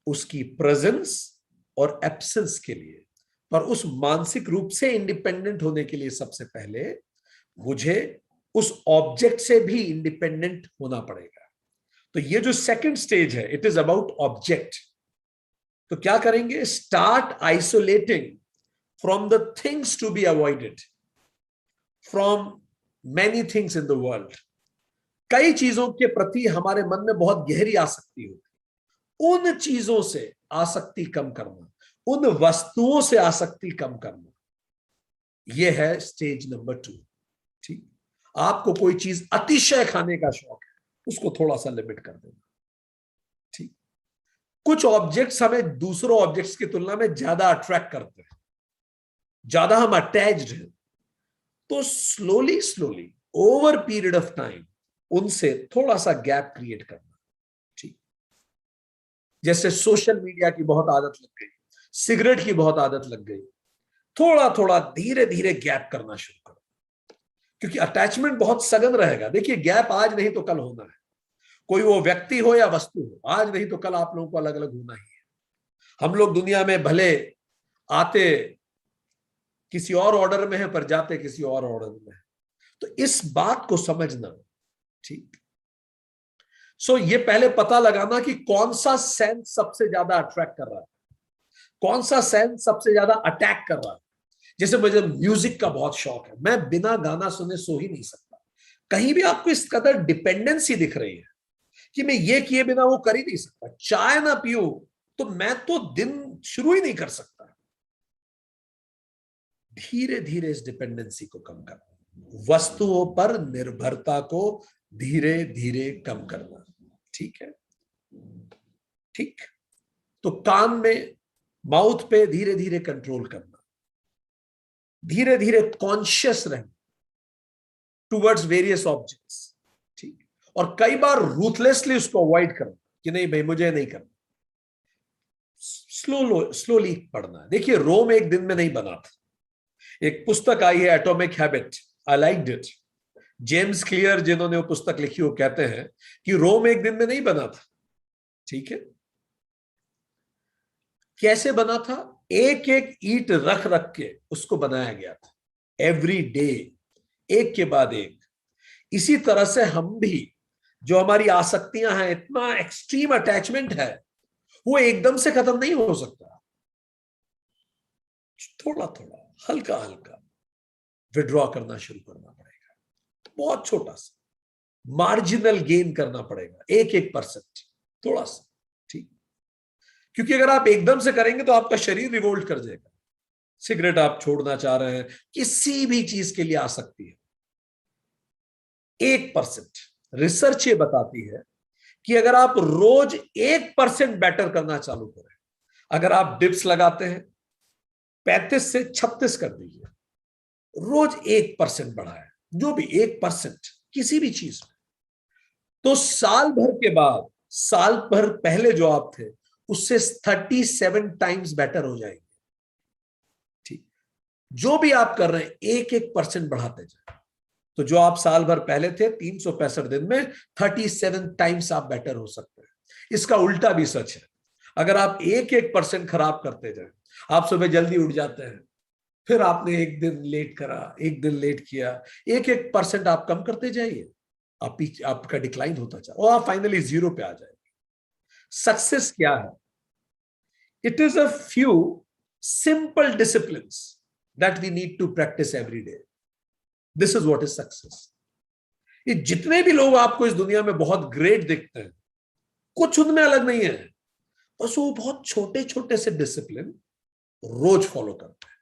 उसकी प्रेजेंस और एब्सेंस के लिए। पर उस मानसिक रूप से इंडिपेंडेंट होने के लिए सबसे पहले मुझे उस ऑब्जेक्ट से भी इंडिपेंडेंट होना पड़ेगा। तो ये जो सेकंड स्टेज है, इट इज अबाउट ऑब्जेक्ट। तो क्या करेंगे? Start isolating from the things to be avoided, from many things in the world. कई चीजों के प्रति हमारे मन में बहुत गहरी आसक्ति होती है, उन चीजों से आसक्ति कम करना, उन वस्तुओं से आसक्ति कम करना, यह है स्टेज नंबर 2, ठीक। आपको कोई चीज अतिशय खाने का शौक है, उसको थोड़ा सा लिमिट कर देना, ठीक। कुछ ऑब्जेक्ट्स हमें दूसरों ऑब्जेक्ट्स की तुलना में ज्यादा अट्रैक्ट करते हैं, ज्यादा हम अटैच्ड हैं, तो slowly slowly over period of time उनसे थोड़ा सा गैप क्रिएट करना, ठीक। जैसे सोशल मीडिया की बहुत आदत लग गई, सिगरेट की बहुत आदत लग गई, थोड़ा थोड़ा धीरे धीरे गैप करना शुरू करो, क्योंकि अटैचमेंट बहुत सघन रहेगा। देखिए, गैप आज नहीं तो कल होना है, कोई वो व्यक्ति हो या वस्तु हो, आज नहीं तो कल आप लोगों को अलग अलग होना ही है। हम लोग दुनिया में भले आते किसी और ऑर्डर में है पर जाते किसी और ऑर्डर में है, तो इस बात को समझना, ठीक। सो ये पहले पता लगाना कि कौन सा सेंस सबसे ज्यादा अट्रैक्ट कर रहा है, कौन सा सेंस सबसे ज्यादा अटैक कर रहा है। जैसे मुझे म्यूजिक का बहुत शौक है, मैं बिना गाना सुने सो ही नहीं सकता। कहीं भी आपको इस कदर डिपेंडेंसी दिख रही है कि मैं ये किए बिना वो कर ही नहीं सकता, चाय ना पीऊं तो मैं तो दिन शुरू ही नहीं कर सकता। धीरे धीरे इस डिपेंडेंसी को कम करना, वस्तुओं पर निर्भरता को धीरे धीरे कम करना, ठीक है, ठीक। तो कान में, माउथ पे धीरे धीरे कंट्रोल करना, धीरे धीरे कॉन्शियस रहना टुवर्ड्स वेरियस ऑब्जेक्ट्स, ठीक। और कई बार रूथलेसली उसको अवॉइड करना कि नहीं भाई मुझे नहीं करना, स्लोली पढ़ना। देखिए, रोम एक दिन में नहीं बना था। एक पुस्तक आई है atomic habit, I liked it. James clear जिन्होंने वो पुस्तक लिखी, वो कहते हैं कि रोम एक दिन में नहीं बना था, ठीक है। कैसे बना था? एक एक ईंट रख रख के उसको बनाया गया था, एवरी डे, एक के बाद एक। इसी तरह से हम भी जो हमारी आसक्तियां हैं, इतना एक्सट्रीम अटैचमेंट है, वो एकदम से खत्म नहीं हो सकता। थोड़ा थोड़ा, हल्का हल्का विड्रॉ करना शुरू करना पड़ेगा, बहुत छोटा सा मार्जिनल गेन करना पड़ेगा, 1% थोड़ा सा, ठीक। क्योंकि अगर आप एकदम से करेंगे तो आपका शरीर रिवोल्ट कर जाएगा। सिगरेट आप छोड़ना चाह रहे हैं, किसी भी चीज के लिए आ सकती है, 1%। रिसर्च ये बताती है कि अगर आप रोज 1% बेटर करना चालू करें, अगर आप डिप्स लगाते हैं 35 से 36 कर दीजिए, रोज 1% बढ़ाए, जो भी 1% किसी भी चीज में, तो साल भर के बाद, साल भर पहले जो आप थे उससे 37 टाइम्स बेटर हो जाएंगे, ठीक। जो भी आप कर रहे हैं 1% बढ़ाते जाए, तो जो आप साल भर पहले थे 365 दिन में 37 टाइम्स आप बेटर हो सकते हैं। इसका उल्टा भी सच है। अगर आप 1% खराब करते जाए, आप सुबह जल्दी उठ जाते हैं, फिर आपने एक दिन लेट करा, एक दिन लेट किया, 1% आप कम करते जाइए, आपका डिक्लाइन होता जाए और आप फाइनली 0 पे आ जाएंगे। सक्सेस क्या है? It is a few simple disciplines that we need to practise every day. This is what is success. ये जितने भी लोग आपको इस दुनिया में बहुत ग्रेट दिखते हैं, कुछ उनमें अलग नहीं है, बस वो बहुत छोटे छोटे से डिसिप्लिन रोज फॉलो करते हैं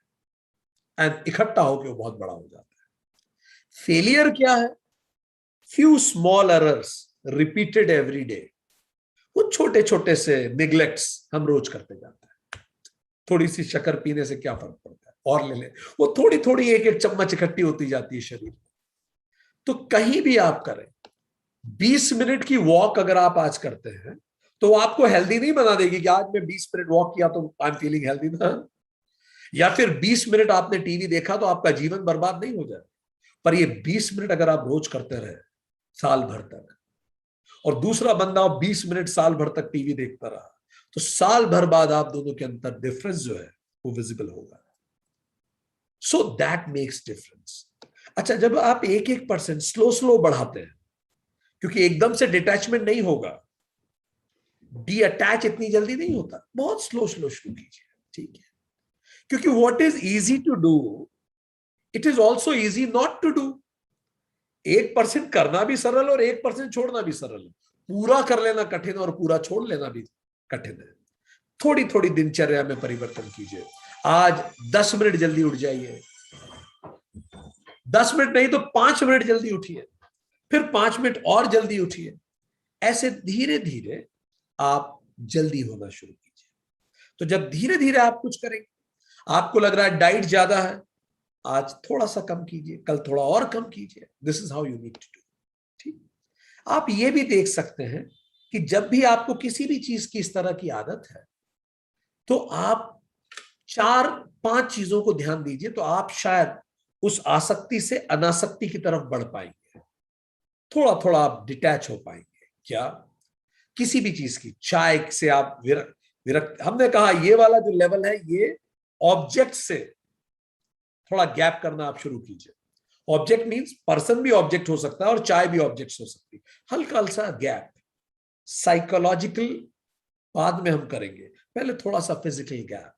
एंड इकट्ठा होकर वो बहुत बड़ा हो जाता है। फेलियर क्या है? Few small errors repeated every day. वो छोटे छोटे से निग्लेक्ट्स हम रोज करते जाते हैं। थोड़ी सी शक्कर पीने से क्या फर्क पड़ता है, और ले ले, वो थोड़ी थोड़ी एक एक चम्मच इकट्ठी होती जाती है शरीर में। तो कहीं भी आप करें, 20 मिनट की वॉक अगर आप आज करते हैं, तो आपको हेल्दी नहीं बना देगी कि आज मैं 20 मिनट वॉक किया तो आई एम फीलिंग हेल्दी ना, या फिर 20 मिनट आपने टीवी देखा तो आपका जीवन बर्बाद नहीं हो जाए। पर ये 20 मिनट अगर आप रोज करते रहे साल भर तक, और दूसरा बंदा 20 मिनट साल भर तक टीवी देखता रहा, तो साल भर बाद आप दोनों के अंदर डिफरेंस जो है वो विजिबल होगा। So that makes difference. अच्छा, जब आप 1% स्लो स्लो बढ़ाते हैं, क्योंकि एकदम से डिटैचमेंट नहीं होगा, डी अटैच इतनी जल्दी नहीं होता, बहुत स्लो स्लो शुरू कीजिए, ठीक है। क्योंकि what is easy to do, it is also easy not to do. 1% करना भी सरल और 1% छोड़ना भी सरल है। पूरा कर लेना कठिन और पूरा छोड़ लेना भी कठिन है। थोड़ी थोड़ी दिनचर्या में परिवर्तन कीजिए। आज 10 मिनट जल्दी उठ जाइए, 10 मिनट नहीं तो 5 मिनट जल्दी उठिए, फिर 5 मिनट और जल्दी उठिए। ऐसे धीरे धीरे आप जल्दी होना शुरू कीजिए। तो जब धीरे धीरे आप कुछ करेंगे, आपको लग रहा है डाइट ज्यादा है, आज थोड़ा सा कम कीजिए, कल थोड़ा और कम कीजिए। This is how you need to do, ठीक। आप ये भी देख सकते हैं कि जब भी आपको किसी भी चीज की इस तरह की आदत है, तो आप 4-5 चीजों को ध्यान दीजिए, तो आप शायद उस आसक्ति से अनासक्ति की तरफ बढ़ पाएंगे। थोड़ा थोड़ा आप डिटैच हो पाएंगे। क्या? किसी भी चीज की, चाय से आप विरक्त, हमने कहा ये वाला जो लेवल है, ये ऑब्जेक्ट से थोड़ा गैप करना आप शुरू कीजिए। ऑब्जेक्ट मींस पर्सन भी ऑब्जेक्ट हो सकता है और चाय भी ऑब्जेक्ट हो सकती है। हल्का सा गैप, साइकोलॉजिकल बाद में हम करेंगे, पहले थोड़ा सा फिजिकल गैप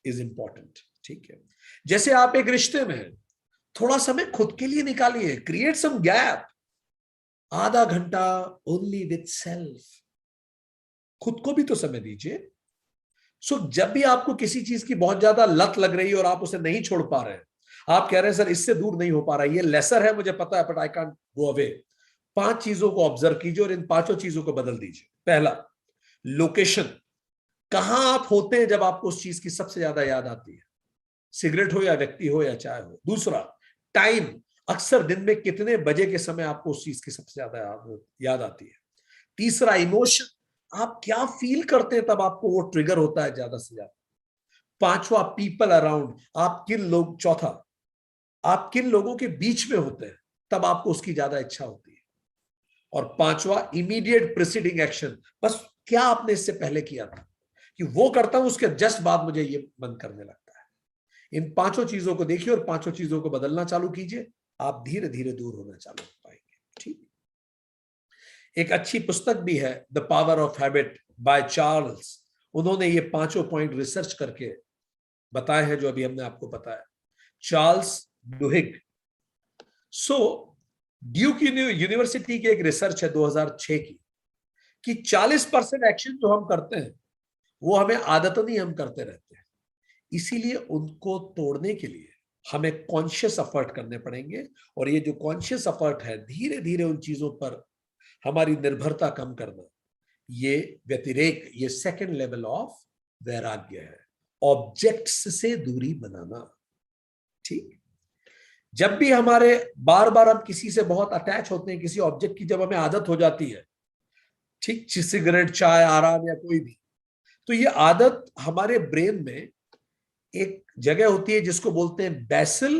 इज इंपॉर्टेंट, ठीक है। जैसे आप एक रिश्ते में हैं, थोड़ा समय खुद के लिए निकालिए, क्रिएट सम गैप, आधा घंटा ओनली विद सेल्फ, खुद को भी तो समय दीजिए। सो जब भी आपको किसी चीज की बहुत ज्यादा लत लग रही है और आप उसे नहीं छोड़ पा रहे हैं, आप कह रहे हैं सर इससे दूर नहीं हो पा रहा, ये लेसर है मुझे पता है, but I can't go away, 5 चीजों को ऑब्जर्व कीजिए और इन 5 चीजों को बदल दीजिए। पहला, लोकेशन, कहां आप होते हैं जब आपको उस चीज की सबसे ज्यादा याद आती है, सिगरेट हो या व्यक्ति हो या चाय हो। दूसरा, टाइम, अक्सर दिन में कितने बजे के समय आपको उस चीज की सबसे ज्यादा याद आती है। तीसरा, इमोशन, आप क्या फील करते हैं तब आपको वो ट्रिगर होता है ज्यादा से ज्यादा। पांचवा, पीपल अराउंड, आप किन लोग, चौथा, आप किन लोगों के बीच में होते हैं तब आपको उसकी ज्यादा इच्छा होती है। और पांचवा, इमीडिएट प्रिसीडिंग एक्शन, बस क्या आपने इससे पहले किया था कि वो करता हूं, उसके जस्ट बाद मुझे ये मन करने लगता है। इन 5 चीजों को देखिए और 5 चीजों को बदलना चालू कीजिए, आप धीरे धीरे दूर होना चालू हो पाएंगे, ठीक। एक अच्छी पुस्तक भी है the power of habit by Charles. उन्होंने ये 5 पॉइंट रिसर्च करके बताए हैं जो अभी हमने आपको बताया, चार्ल्स डुहिग। सो ड्यूक यूनिवर्सिटी की एक रिसर्च है 2006 की कि 40% एक्शन जो हम करते हैं वो हमें आदतन ही हम करते रहते हैं। इसीलिए उनको तोड़ने के लिए हमें कॉन्शियस एफर्ट करने पड़ेंगे, और ये जो कॉन्शियस एफर्ट है, धीरे धीरे उन चीजों पर हमारी निर्भरता कम करना, ये व्यतिरेक, ये सेकंड लेवल ऑफ वैराग्य है, ऑब्जेक्ट्स से दूरी बनाना। ठीक, जब भी हमारे बार बार हम किसी से बहुत अटैच होते हैं, किसी ऑब्जेक्ट की जब हमें आदत हो जाती है, ठीक, सिगरेट, चाय, आराम या कोई भी, तो ये आदत हमारे ब्रेन में एक जगह होती है जिसको बोलते हैं basal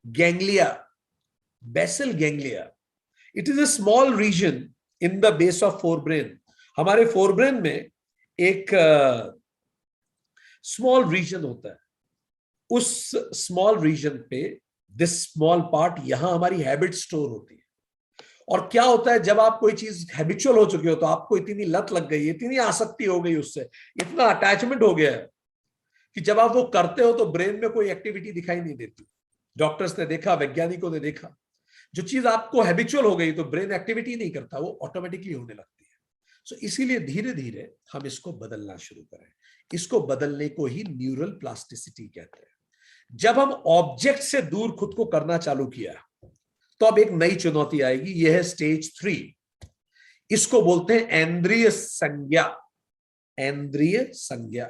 ganglia. Basal ganglia, it is a small region in the base of forebrain. हमारे फोर ब्रेन में एक स्मॉल रीजन होता है, उस स्मॉल रीजन पे दिस स्मॉल पार्ट, यहां हमारी हैबिट स्टोर होती है। और क्या होता है, जब आप कोई चीज हैबिचुअल हो चुके हो, तो आपको इतनी लत लग गई, इतनी आसक्ति हो गई उससे, इतना अटैचमेंट हो गया है कि जब आप वो करते हो तो ब्रेन में कोई एक्टिविटी दिखाई नहीं देती। डॉक्टर्स ने देखा, वैज्ञानिकों ने देखा, जो चीज आपको हैबिचुअल हो गई तो ब्रेन एक्टिविटी नहीं करता, वो ऑटोमेटिकली होने लगती है। सो इसीलिए धीरे धीरे हम इसको बदलना शुरू करें। इसको बदलने को ही न्यूरल प्लास्टिसिटी कहते हैं। जब हम ऑब्जेक्ट से दूर खुद को करना चालू किया, तो अब एक नई चुनौती आएगी, यह है स्टेज 3। इसको बोलते हैं इंद्रिय संज्ञा। इंद्रिय संज्ञा,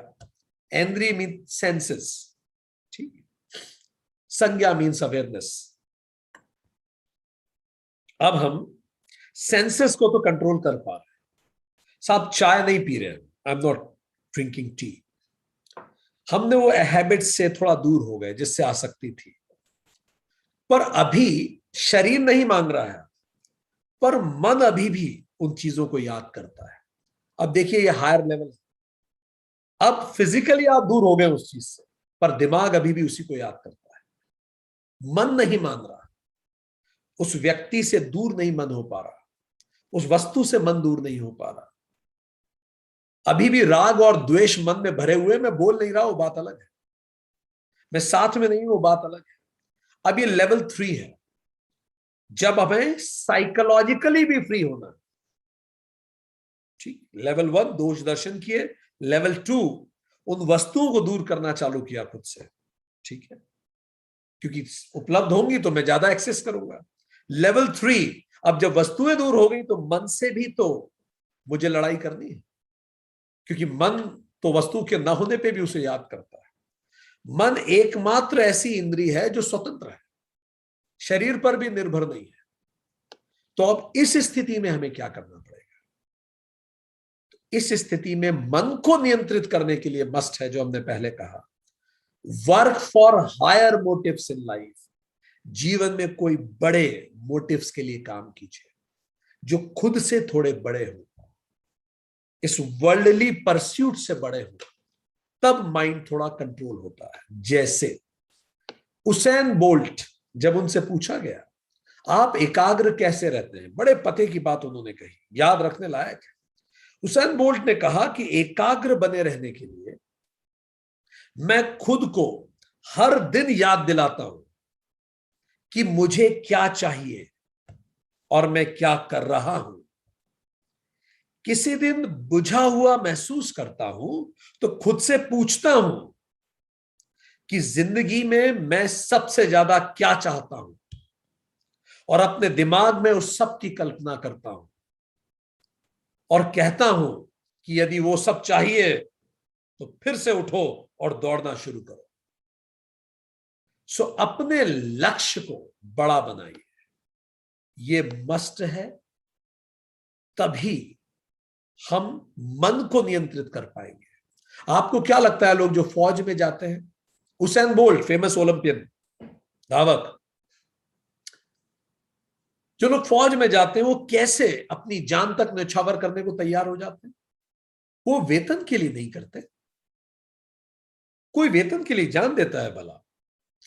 इंद्रिय मीन सेंसेस, ठीक, संज्ञा मीन्स अवेयरनेस। अब हम सेंसेस को तो कंट्रोल कर पा रहे हैं। साहब चाय नहीं पी रहे, I am not drinking tea, हमने वो हैबिट से थोड़ा दूर हो गए जिससे आसक्ति थी, पर अभी शरीर नहीं मांग रहा है, पर मन अभी भी उन चीजों को याद करता है। अब देखिए ये हायर लेवल है। अब फिजिकली आप दूर हो गए उस चीज से, पर दिमाग अभी भी उसी को याद करता है। मन नहीं मान रहा, उस व्यक्ति से दूर नहीं मन हो पा रहा, उस वस्तु से मन दूर नहीं हो पा रहा। अभी भी राग और द्वेष मन में भरे हुए, मैं बोल नहीं रहा, वो बात अलग है, मैं साथ में नहीं हूं, वो बात अलग है। अब ये लेवल 3 है, जब हमें साइकोलॉजिकली भी फ्री होना। ठीक, लेवल 1 दोष दर्शन किए, लेवल 2 उन वस्तुओं को दूर करना चालू किया खुद से। ठीक है, क्योंकि उपलब्ध होंगी तो मैं ज्यादा एक्सेस करूंगा। लेवल 3, अब जब वस्तुएं दूर हो गई तो मन से भी तो मुझे लड़ाई करनी है, क्योंकि मन तो वस्तु के न होने पे भी उसे याद करता है। मन एकमात्र ऐसी इंद्रिय है जो स्वतंत्र है, शरीर पर भी निर्भर नहीं है। तो अब इस स्थिति में हमें क्या करना पड़ेगा? इस स्थिति में मन को नियंत्रित करने के लिए मस्ट है, जो हमने पहले कहा, work for higher motives in life. जीवन में कोई बड़े मोटिव्स के लिए काम कीजिए, जो खुद से थोड़े बड़े हो, इस वर्ल्डली परस्यूट से बड़े हो, तब माइंड थोड़ा कंट्रोल होता है। जैसे उसेन बोल्ट, जब उनसे पूछा गया आप एकाग्र कैसे रहते हैं, बड़े पते की बात उन्होंने कही, याद रखने लायक है। उसेन बोल्ट ने कहा कि एकाग्र बने रहने के लिए मैं खुद को हर दिन याद दिलाता हूं कि मुझे क्या चाहिए और मैं क्या कर रहा हूं। किसी दिन बुझा हुआ महसूस करता हूं तो खुद से पूछता हूं कि जिंदगी में मैं सबसे ज्यादा क्या चाहता हूं, और अपने दिमाग में उस सब की कल्पना करता हूं और कहता हूं कि यदि वो सब चाहिए तो फिर से उठो और दौड़ना शुरू करो। सो अपने लक्ष्य को बड़ा बनाइए, ये मस्ट है, तभी हम मन को नियंत्रित कर पाएंगे। आपको क्या लगता है, लोग जो फौज में जाते हैं, उसेन बोल्ट फेमस ओलंपियन धावक, जो लोग फौज में जाते हैं वो कैसे अपनी जान तक न्यौछावर करने को तैयार हो जाते हैं? वो वेतन के लिए नहीं करते। कोई वेतन के लिए जान देता है भला?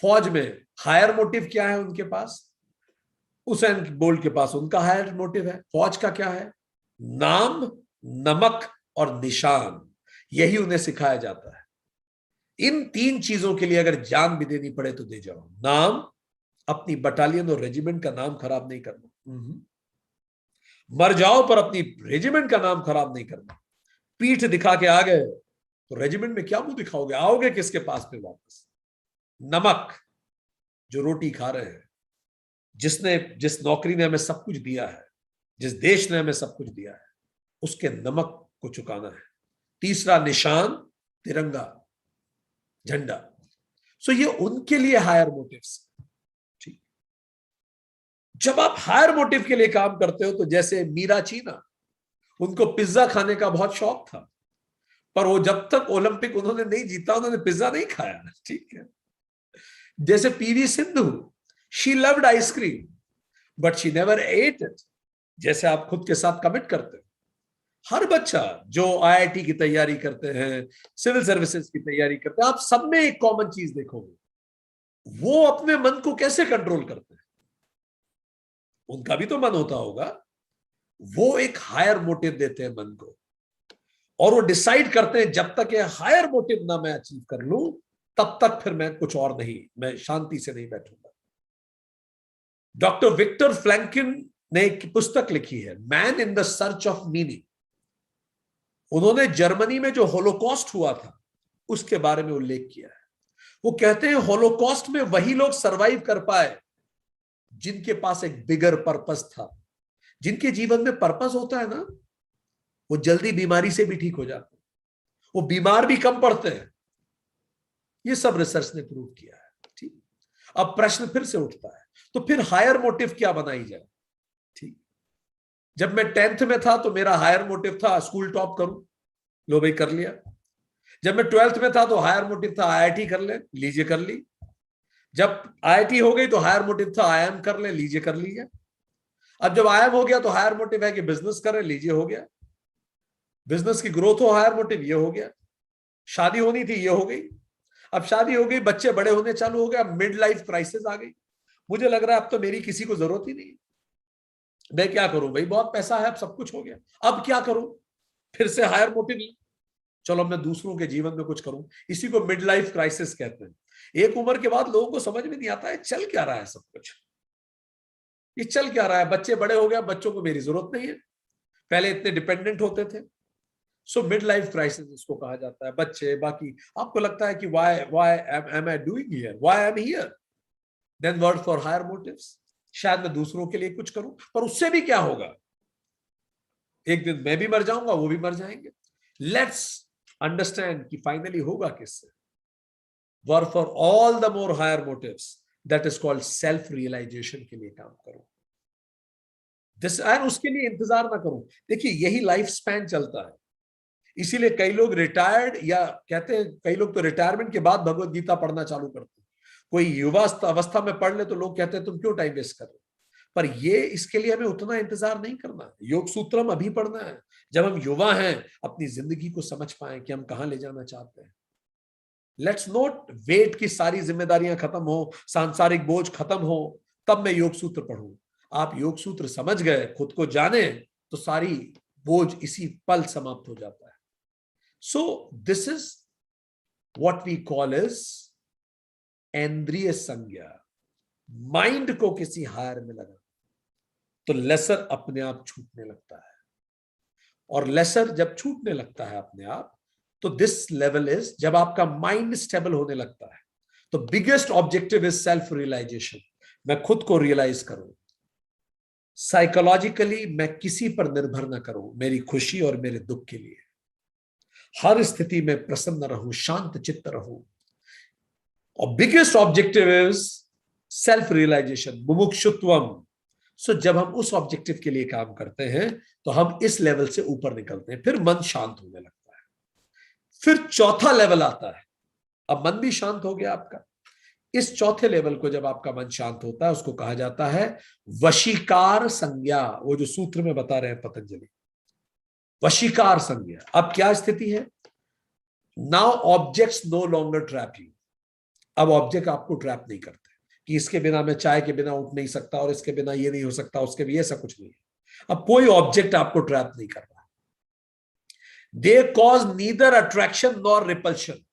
फौज में हायर मोटिव क्या है उनके पास? उसेन बोल्ट के पास उनका हायर मोटिव है। फौज का क्या है? नाम, नमक और निशान, यही उन्हें सिखाया जाता है। इन तीन चीजों के लिए अगर जान भी देनी पड़े तो दे जाओ। नाम, अपनी बटालियन और रेजिमेंट का नाम खराब नहीं करना। मर जाओ पर अपनी रेजिमेंट का नाम खराब नहीं करना। पीठ दिखा के आ गए तो रेजिमेंट में क्या मुंह दिखाओगे? आओगे किसके पास फिर वापस? नमक, जो रोटी खा रहे हैं, जिस नौकरी ने हमें सब कुछ दिया है, जिस देश ने हमें सब कुछ दिया है, उसके नमक को चुकाना है। तीसरा निशान, तिरंगा, झंडा। सो ये उनके लिए हायर मोटिव्स। ठीक, जब आप हायर मोटिव के लिए काम करते हो, तो जैसे मीरा चीना, उनको पिज्जा खाने का बहुत शौक था, पर वो जब तक ओलंपिक उन्होंने नहीं जीता, उन्होंने पिज्जा नहीं खाया। ठीक है। जैसे PV Sindhu, she loved ice cream but she never at it. जैसे आप खुद के साथ कमिट करते हो। हर बच्चा जो आईआईटी की तैयारी करते हैं, सिविल सर्विसेज की तैयारी करते हैं, आप सब में एक कॉमन चीज देखोगे, वो अपने मन को कैसे कंट्रोल करते हैं। उनका भी तो मन होता होगा। वो एक हायर मोटिव देते हैं मन को, और वो डिसाइड करते हैं जब तक ये हायर मोटिव ना मैं अचीव कर लूं, तब तक फिर मैं कुछ और नहीं, मैं शांति से नहीं बैठूंगा। डॉक्टर विक्टर फ्रैंकलिन ने एक पुस्तक लिखी है, man in the search of meaning. उन्होंने जर्मनी में जो होलोकॉस्ट हुआ था उसके बारे में उल्लेख किया है। वो कहते हैं होलोकॉस्ट में वही लोग सरवाइव कर पाए जिनके पास एक बिगर पर्पस था। जिनके जीवन में पर्पस होता है ना, वो जल्दी बीमारी से भी ठीक हो जाते हैं, वो बीमार भी कम पड़ते हैं। ये सब रिसर्च ने प्रूव किया है। ठीक, अब प्रश्न फिर से उठता है, तो फिर हायर मोटिव क्या बनाई जाए? ठीक, जब मैं 10th में था तो मेरा हायर मोटिव था स्कूल टॉप करूं, लो भाई कर लिया। जब मैं 12th में था तो हायर मोटिव था आईआईटी कर ले, लीजिए कर ली। जब आईआईटी हो गई तो हायर मोटिव था आईएम कर ले, लीजिए कर लीजिए। अब जब आईएम हो गया तो हायर मोटिव है कि बिजनेस करें, लीजिए हो गया। बिजनेस की ग्रोथ हो, हायर मोटिव, ये हो गया। शादी होनी थी, ये हो गई। अब शादी हो गई, बच्चे बड़े होने चालू हो गए, अब मिड लाइफ क्राइसिस आ गई। मुझे लग रहा है अब तो मेरी किसी को जरूरत ही नहीं, मैं क्या करूं भाई, बहुत पैसा है, अब सब कुछ हो गया, अब क्या करूं? फिर से हायर मोटिव, चलो मैं दूसरों के जीवन में कुछ करूं। इसी को मिड लाइफ क्राइसिस कहते हैं। एक उम्र के बाद लोगों को समझ में नहीं आता है चल क्या रहा है सब कुछ, ये चल क्या रहा है। बच्चे बड़े हो गए, बच्चों को मेरी जरूरत नहीं है, पहले इतने डिपेंडेंट होते थे। सो मिड लाइफ क्राइसिस इसको कहा जाता है। बच्चे, बाकी आपको लगता है कि why why am I doing here, why I am here, then word for higher motives. शायद मैं दूसरों के लिए कुछ करूं, पर उससे भी क्या होगा? एक दिन मैं भी मर जाऊंगा, वो भी मर जाएंगे। लेट्स अंडरस्टैंड कि फाइनली होगा किससे। Work for all the more higher motives, that is called self realisation के लिए काम करो। दिस एंड उसके लिए इंतजार ना करो। देखिए यही लाइफ स्पैन चलता है। इसीलिए कई लोग रिटायर्ड, या कहते हैं कई लोग तो रिटायरमेंट के बाद भगवत गीता पढ़ना चालू करते हैं। कोई युवा अवस्था में पढ़ ले तो लोग कहते हैं तुम क्यों टाइम वेस्ट कर रहे हो। पर ये, इसके लिए हमें उतना इंतजार नहीं करना। योग सूत्रम अभी पढ़ना है, जब हम युवा हैं, अपनी जिंदगी को समझ पाए कि हम कहां ले जाना चाहते हैं। लेट्स नॉट वेट कि सारी जिम्मेदारियां खत्म हो, सांसारिक बोझ खत्म हो, तब मैं योग सूत्र पढ़ूं। आप योग सूत्र समझ गए, खुद को जाने, तो सारी बोझ इसी पल समाप्त हो जाता है। So this is what we call is इंद्रिय संज्ञा। माइंड को किसी हायर में लगा तो लेसर अपने आप छूटने लगता है, और लेसर जब छूटने लगता है अपने आप, तो दिस लेवल इज जब आपका माइंड स्टेबल होने लगता है। तो biggest objective is self realisation. मैं खुद को रियलाइज करूं, साइकोलॉजिकली मैं किसी पर निर्भर ना करूं, मेरी खुशी और मेरे दुख के लिए हर स्थिति में प्रसन्न रहूं, शांत चित्त रहूं। और biggest objective is self realisation, mumukshutvam. So जब हम उस ऑब्जेक्टिव के लिए काम करते हैं तो हम इस लेवल से ऊपर निकलते हैं, फिर मन शांत होने लगता है। फिर चौथा लेवल आता है। अब मन भी शांत हो गया आपका। इस चौथे लेवल को जब आपका मन शांत होता है, उसको कहा जाता है वशीकार संज्ञा। वो जो सूत्र में बता रहे हैं पतंजलि, वशीकार संज्ञा। अब क्या स्थिति है? Now objects no longer trap you. अब ऑब्जेक्ट आपको ट्रैप नहीं करते। कि इसके बिना मैं चाय के बिना उठ नहीं सकता और इसके बिना ये नहीं हो सकता, उसके भी ऐसा कुछ नहीं है। अब कोई ऑब्जेक्ट आपको ट्रैप नहीं कर रहा। They cause neither attraction nor repulsion.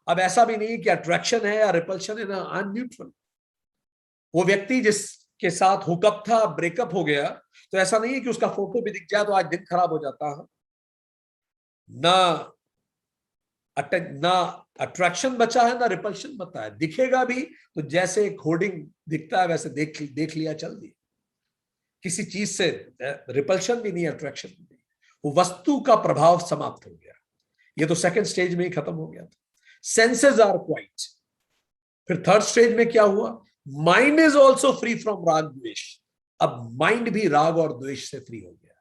अब ऐसा भी नहीं कि अट्रैक्शन है या रिपल्शन है ना, आई एम न्यूट्रल। वो व्यक्ति जिसके साथ हुकअप था, ब्रेकअप हो गया, तो ऐसा नहीं है कि उसका फोटो भी दिख जाए तो आज दिन खराब हो जाता है ना। ना अट्रैक्शन बचा है ना रिपल्शन बचा है। दिखेगा भी तो जैसे एक होर्डिंग दिखता है वैसे देख लिया, चल दिया। किसी चीज से रिपल्शन भी नहीं, अट्रैक्शन भी नहीं। वो वस्तु का प्रभाव समाप्त हो गया। ये तो सेकंड स्टेज में ही खत्म हो गया था। Senses are quiet. फिर थर्ड स्टेज में क्या हुआ? Mind is also free from राग द्वेष। अब माइंड भी राग और द्वेष से फ्री हो गया,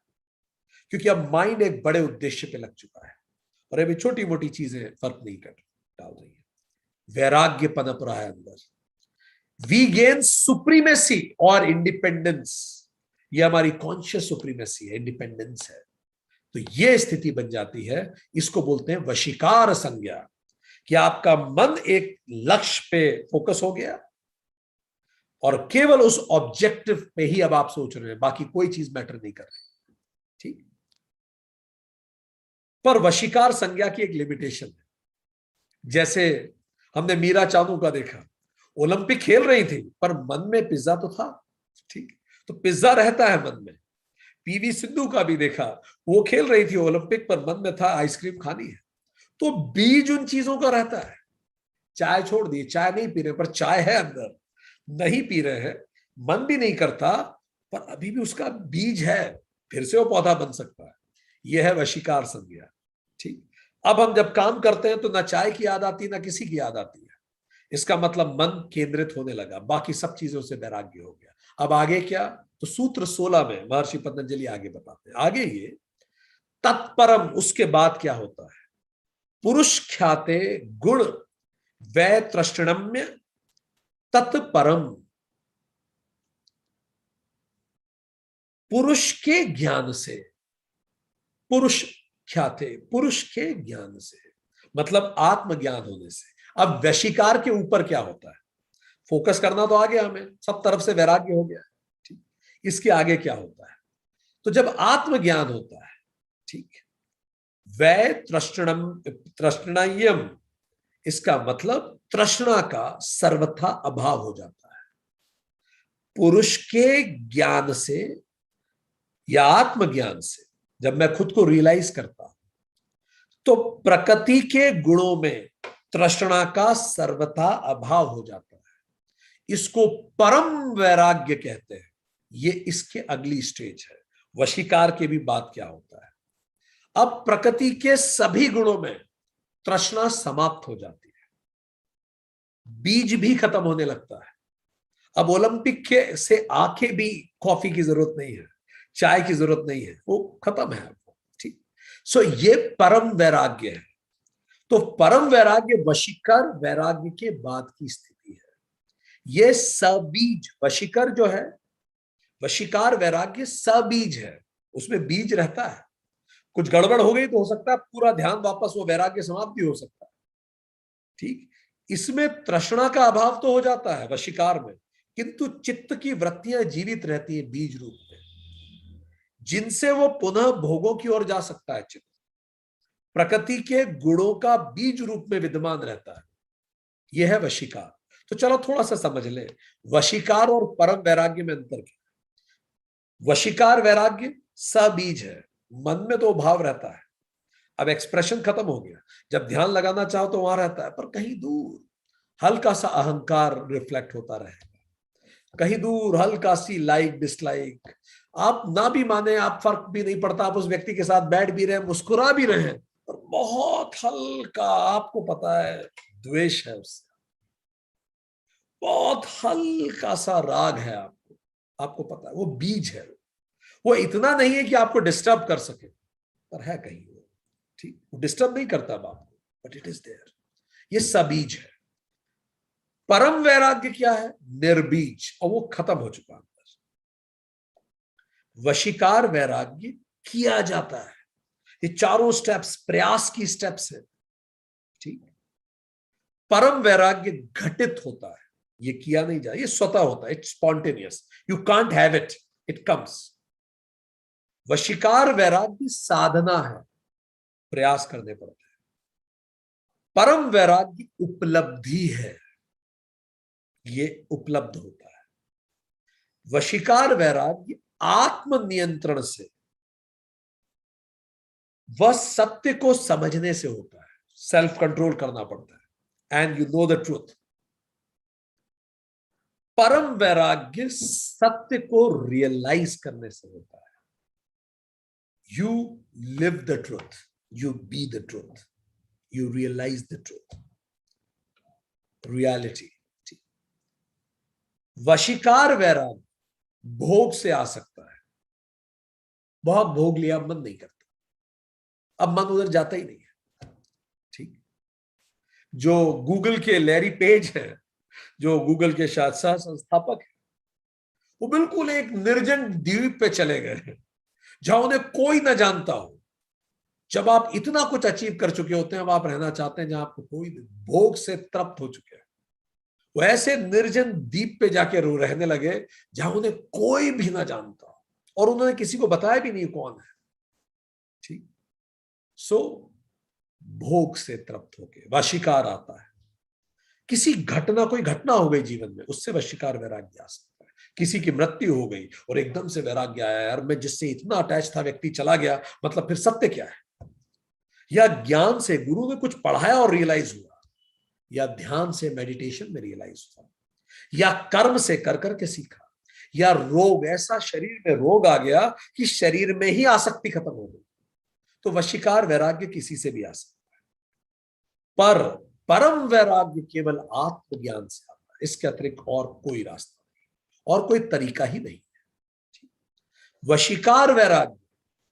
क्योंकि अब माइंड एक बड़े उद्देश्य पे लग चुका है और अभी छोटी मोटी चीजें फर्क नहीं कर डाल रही है। वैराग्य पनप रहा है अंदर। वी गेन सुप्रीमेसी और इंडिपेंडेंस। ये हमारी कॉन्शियस सुप्रीमेसी है, इंडिपेंडेंस है। तो ये स्थिति बन जाती है, इसको बोलते हैं वशीकार संज्ञा, कि आपका मन एक लक्ष्य पे फोकस हो गया और केवल उस ऑब्जेक्टिव पे ही अब आप सोच रहे हैं, बाकी कोई चीज मैटर नहीं कर रही। ठीक। पर वशीकार संज्ञा की एक लिमिटेशन है। जैसे हमने मीरा चानू का देखा, ओलंपिक खेल रही थी पर मन में पिज्जा तो था। ठीक। तो पिज्जा रहता है मन में। पीवी सिंधु का भी देखा, वो खेल रही थी ओलंपिक पर मन में था आइसक्रीम खानी है। तो बीज उन चीजों का रहता है। चाय छोड़ दी, चाय नहीं पी रहे पर चाय है अंदर, नहीं पी रहे हैं, मन भी नहीं करता, पर अभी भी उसका बीज है, फिर से वो पौधा बन सकता है। यह है वशीकार संज्ञा। ठीक। अब हम जब काम करते हैं तो ना चाय की याद आती ना किसी की याद आती है। इसका मतलब मन केंद्रित होने लगा, बाकी सब चीजों से वैराग्य हो गया। अब आगे क्या? तो सूत्र 16 में महर्षि पतंजलि आगे बताते हैं। आगे ये तत्परम, उसके बाद क्या होता है? पुरुष ख्याते गुण वै तृष्णम्य तत्परम। पुरुष के ज्ञान से, पुरुष ख्याते, पुरुष के ज्ञान से मतलब आत्मज्ञान होने से। अब वशीकार के ऊपर क्या होता है? फोकस करना तो आ गया, हमें सब तरफ से वैराग्य हो गया। ठीक। इसके आगे क्या होता है? तो जब आत्मज्ञान होता है, ठीक, वै तृष्णम तृष्णयम, इसका मतलब तृष्णा का सर्वथा अभाव हो जाता है। पुरुष के ज्ञान से या आत्मज्ञान से जब मैं खुद को रियलाइज करता हूं तो प्रकृति के गुणों में तृष्णा का सर्वथा अभाव हो जाता है। इसको परम वैराग्य कहते हैं। ये इसके अगली स्टेज है। वशीकार के भी बाद क्या होता है? अब प्रकृति के सभी गुणों में तृष्णा समाप्त हो जाती है, बीज भी खत्म होने लगता है। अब ओलंपिक के से आके भी कॉफी की जरूरत नहीं है, चाय की जरूरत नहीं है, वो खत्म है। ठीक। सो ये परम वैराग्य है। तो परम वैराग्य वशीकर वैराग्य के बाद की स्थिति है। ये सबीज वशीकर जो है, वशीकार वैराग्य सबीज है, उसमें बीज रहता है। कुछ गड़बड़ हो गई तो हो सकता है पूरा ध्यान वापस वो वैराग्य समाप्त भी हो सकता है। ठीक। इसमें तृष्णा का अभाव तो हो जाता है वशीकार में, किंतु चित्त की वृत्तियां जीवित रहती है बीज रूप में, जिनसे वो पुनः भोगों की ओर जा सकता है। चित्त प्रकृति के गुणों का बीज रूप में विद्यमान रहता है। यह है वशीकार। तो चलो थोड़ा सा समझ ले वशीकार और परम वैराग्य में अंतर क्या। वशीकार वैराग्य सबीज है, मन में तो भाव रहता है। अब एक्सप्रेशन खत्म हो गया, जब ध्यान लगाना चाहो तो वहां रहता है, पर कहीं दूर हल्का सा अहंकार रिफ्लेक्ट होता रहेगा, कहीं दूर हल्का सी लाइक डिसलाइक। आप ना भी माने, आप फर्क भी नहीं पड़ता, आप उस व्यक्ति के साथ बैठ भी रहे, मुस्कुरा भी रहे हैं, पर बहुत हल्का आपको पता है द्वेष है उससे, बहुत हल्का सा राग है आपको पता है, वो बीज है। वो इतना नहीं है कि आपको डिस्टर्ब कर सके, पर है कहीं वो। ठीक। डिस्टर्ब नहीं करता आपको, बट इट इज देयर। ये सबीज है। परम वैराग्य क्या है? निर्बीज, और वो खत्म हो चुका अंदर। वशीकार वैराग्य किया जाता है। ये चारों स्टेप्स प्रयास की स्टेप्स है। ठीक। परम वैराग्य घटित होता है। ये किया नहीं जा, ये स्वतः होता है, it's spontaneous, you can't have it, it comes. वशीकार वैराग्य साधना है, प्रयास करने पड़ते हैं। परम वैराग्य उपलब्धि है, ये उपलब्ध होता है। वशीकार वैराग्य आत्म नियंत्रण से, वह सत्य को समझने से होता है, सेल्फ कंट्रोल करना पड़ता है, and you know the truth. परम वैराग्य सत्य को रियलाइज करने से होता है। You live the truth, you be the truth, you realise the truth, reality. वशीकार वैराग्य भोग से आ सकता है, बहुत भोग लिया, मन नहीं करता, अब मन उधर जाता ही नहीं है। ठीक, जो गूगल के लैरी पेज है, जो गूगल के शायद सह संस्थापक है, वो बिल्कुल एक निर्जन द्वीप पे चले गए हैं जहां उन्हें कोई ना जानता हो। जब आप इतना कुछ अचीव कर चुके होते हैं, अब आप रहना चाहते हैं जहां आपको कोई, भोग से तृप्त हो चुके हैं, वो ऐसे निर्जन द्वीप पे जाके रहने लगे जहां उन्हें कोई भी ना जानता हो, और उन्होंने किसी को बताया भी नहीं कौन है। ठीक, सो भोग से तृप्त होके वशीकार आता है। किसी घटना, कोई घटना हो गई जीवन में, उससे वशीकार वैराग्य आ सकता है। किसी की मृत्यु हो गई और एकदम से वैराग्य आया, यार मैं जिससे इतना अटैच था व्यक्ति चला गया, मतलब फिर सत्य क्या है। या ज्ञान से गुरु ने कुछ पढ़ाया और रियलाइज हुआ, या ध्यान से मेडिटेशन में रियलाइज हुआ, या कर्म से कर करके सीखा, या रोग, ऐसा शरीर में रोग आ गया कि शरीर में ही आसक्ति खत्म हो गई। तो वशीकार वैराग्य किसी से भी आ सकता है, पर परम वैराग्य केवल आत्मज्ञान से आता है। इसके अतिरिक्त और कोई रास्ता नहीं, और कोई तरीका ही नहीं है। वशीकार वैराग्य,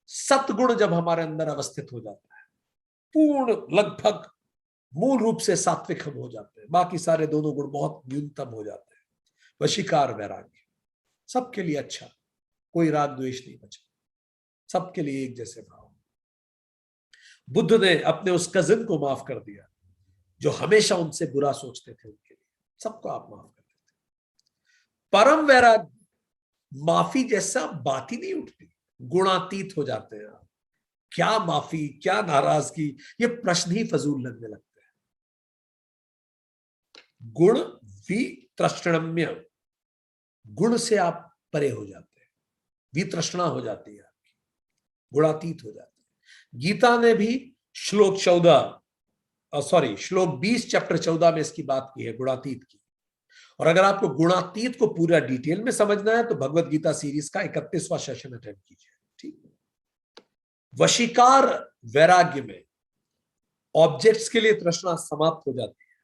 सतगुण जब हमारे अंदर अवस्थित हो जाता है, पूर्ण, लगभग मूल रूप से सात्विक हम हो जाते हैं, बाकी सारे दोनों गुण बहुत न्यूनतम हो जाते हैं। वशीकार वैराग्य सबके लिए अच्छा, कोई राग द्वेष नहीं बचा, सबके लिए एक जैसे भाव। बुद्ध ने अपने उस कजिन को माफ कर दिया जो हमेशा उनसे बुरा सोचते थे, उनके लिए सबको आप माफ कर देते। परम वैराग्य, माफी जैसा बात ही नहीं उठती, गुणातीत हो जाते हैं आप। क्या माफी, क्या नाराजगी, ये प्रश्न ही फजूल लगने लगते हैं। गुण वितृष्णम्य, गुण से आप परे हो जाते हैं, वितृष्णा हो जाती है आपकी, गुणातीत हो जाते हैं। गीता ने भी श्लोक 20 चैप्टर 14 में इसकी बात की है, गुणातीत की। और अगर आपको गुणातीत को पूरा डिटेल में समझना है तो भगवत गीता सीरीज का 31वां सेशन अटेंड कीजिए। ठीक, वशीकार वैराग्य में ऑब्जेक्ट्स के लिए तृष्णा समाप्त हो जाती है,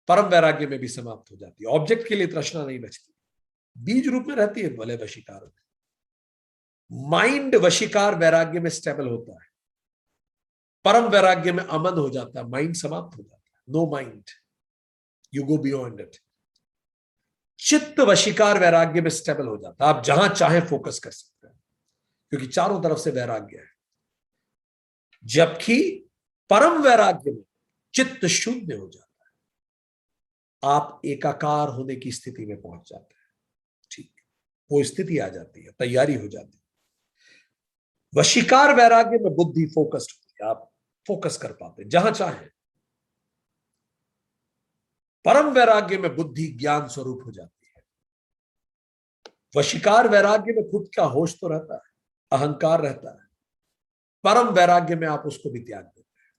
परम वैराग्य में भी समाप्त हो जाती है। ऑब्जेक्ट के लिए तृष्णा नहीं बचती, बीज रूप में रहती है भले वशीकार में। माइंड वशीकार वैराग्य में स्टेबल होता है, परम वैराग्य में अमन हो जाता है, माइंड समाप्त हो जाता है, no mind, you go beyond it. चित्त वशीकार वैराग्य में स्टेबल हो जाता है, आप जहां चाहे फोकस कर सकते हैं क्योंकि चारों तरफ से वैराग्य है। जबकि परम वैराग्य में चित्त शून्य हो जाता है, आप एकाकार होने की स्थिति में पहुंच जाते हैं। ठीक, वो स्थिति आ जाती है, तैयारी हो जाती है। वशीकार वैराग्य में बुद्धि फोकस्ड होती है, आप फोकस कर पाते हैं जहां चाहे। परम वैराग्य में बुद्धि ज्ञान स्वरूप हो जाती है। वशीकार वैराग्य में खुद का होश तो रहता है, अहंकार रहता है, परम वैराग्य में आप उसको भी त्याग देते हैं।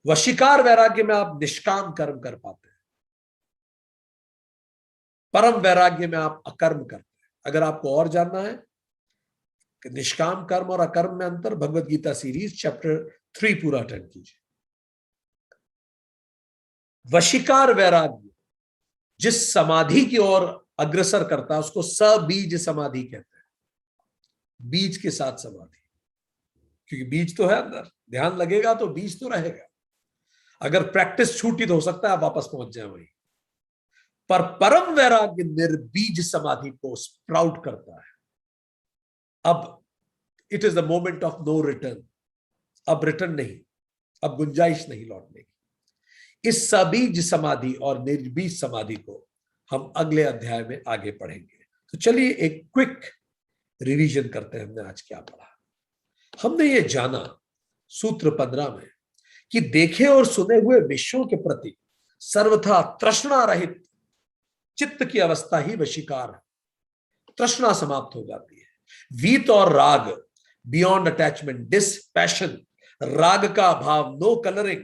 वशीकार वैराग्य में आप निष्काम कर्म कर पाते हैं, परम वैराग्य में आप अकर्म करते हैं। अगर आपको और जानना है कि निष्काम कर्म और अकर्म में अंतर, भगवत गीता सीरीज चैप्टर 3 पूरा अटेंड कीजिए। वशीकार वैराग्य जिस समाधि की ओर अग्रसर करता है उसको सबीज समाधि कहते हैं, बीज के साथ समाधि, क्योंकि बीज तो है अंदर, ध्यान लगेगा तो बीज तो रहेगा। अगर प्रैक्टिस छूटी तो हो सकता है आप वापस पहुंच जाए वहीं। पर परम वैराग्य निर्बीज समाधि को स्प्राउट करता है। अब it is the moment of no return, अब रिटर्न नहीं, अब गुंजाइश नहीं लौटने की। इस सबीज समाधि और निर्बीज समाधि को हम अगले अध्याय में आगे पढ़ेंगे। तो चलिए एक क्विक रिवीजन करते हैं, हमने आज क्या पढ़ा। हमने ये जाना सूत्र 15 में कि देखे और सुने हुए विषयों के प्रति सर्वथा तृष्णा रहित चित्त की अवस्था ही वशीकार है। तृष्णा समाप्त हो जाती है। वीत और राग, बियॉन्ड अटैचमेंट, डिस पैशन, राग का भाव, नो कलरिंग।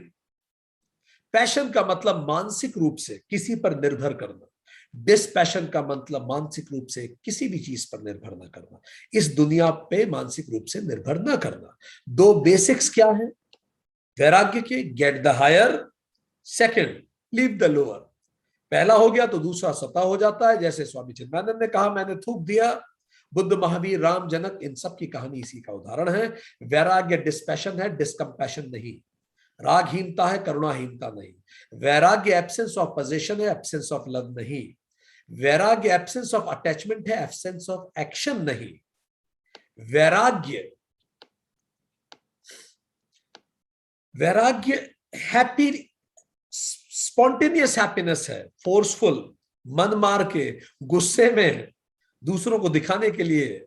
पैशन का मतलब मानसिक रूप से किसी पर निर्भर करना, डिस्पैशन का मतलब मानसिक रूप से किसी भी चीज पर निर्भर न करना, इस दुनिया पे मानसिक रूप से निर्भर न करना। दो बेसिक्स क्या है वैराग्य के? Get the higher, second leave the lower. पहला हो गया तो दूसरा स्वतः हो जाता है। जैसे स्वामी चिन्मयानंद ने कहा, मैंने थूक दिया। बुद्ध, महावीर, राम, जनक, इन सब की कहानी इसी का उदाहरण है। वैराग्य डिस्पैशन है, डिस्कम्पैशन नहीं। रागहीनता है, करुणाहीनता नहीं। वैराग्य एब्सेंस ऑफ पोजेशन है, एब्सेंस ऑफ लव नहीं। वैराग्य एब्सेंस ऑफ अटैचमेंट है, एब्सेंस ऑफ एक्शन नहीं। वैराग्य हैप्पी, स्पॉन्टेनियस हैप्पीनेस है, फोर्सफुल, मन मार के, गुस्से में, दूसरों को दिखाने के लिए,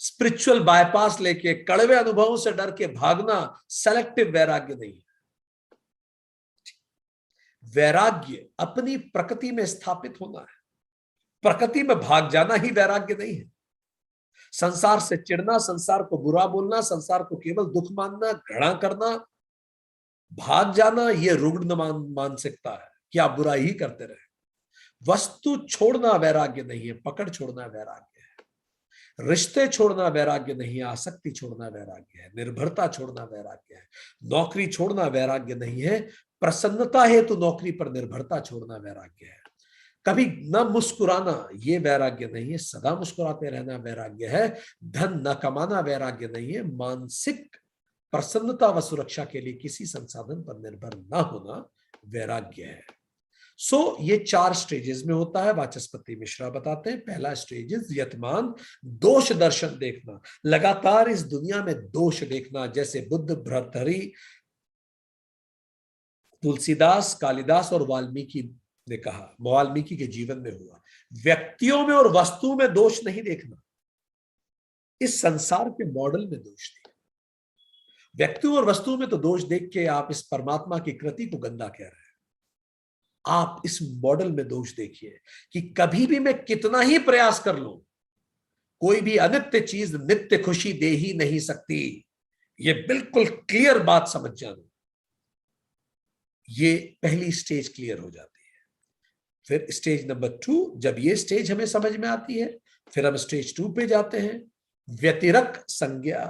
स्पिरिचुअल बायपास लेके, कड़वे अनुभवों से डर के भागना, सेलेक्टिव वैराग्य नहीं है। वैराग्य अपनी प्रकृति में स्थापित होना है। प्रकृति में भाग जाना ही वैराग्य नहीं है। संसार से चिढ़ना, संसार को बुरा बोलना, संसार को केवल दुख मानना, घृणा करना, भाग जाना, यह रुग्ण मानसिकता है कि आप बुरा ही करते रहे। वस्तु छोड़ना वैराग्य नहीं है, पकड़ छोड़ना वैराग्य है। रिश्ते छोड़ना वैराग्य नहीं है, आसक्ति छोड़ना वैराग्य है। निर्भरता छोड़ना वैराग्य है। नौकरी छोड़ना वैराग्य नहीं है, प्रसन्नता है तो नौकरी पर निर्भरता छोड़ना वैराग्य है। कभी न मुस्कुराना ये वैराग्य नहीं है, सदा मुस्कुराते रहना वैराग्य है। धन न कमाना वैराग्य नहीं है, मानसिक प्रसन्नता व सुरक्षा के लिए किसी संसाधन पर निर्भर न होना वैराग्य है। ये 4 स्टेजेस में होता है। वाचस्पति मिश्रा बताते हैं, पहला स्टेज यतमान, दोष दर्शन देखना, लगातार इस दुनिया में दोष देखना, जैसे बुद्ध, भर्तृहरि, तुलसीदास, कालिदास और वाल्मीकि ने कहा, वाल्मीकि के जीवन में हुआ। व्यक्तियों में और वस्तुओं में दोष नहीं देखना, इस संसार के मॉडल में दोष देखना। व्यक्तियों और वस्तुओं में तो दोष देख के आप इस परमात्मा की कृति को गंदा कह रहे हैं। आप इस मॉडल में दोष देखिए कि कभी भी मैं कितना ही प्रयास कर लूं, कोई भी अनित्य चीज नित्य खुशी दे ही नहीं सकती। ये बिल्कुल क्लियर बात समझ जाना। ये पहली स्टेज क्लियर हो जाती है। फिर स्टेज नंबर 2, जब ये स्टेज हमें समझ में आती है, फिर हम स्टेज 2 पे जाते हैं, व्यतिरक संज्ञा।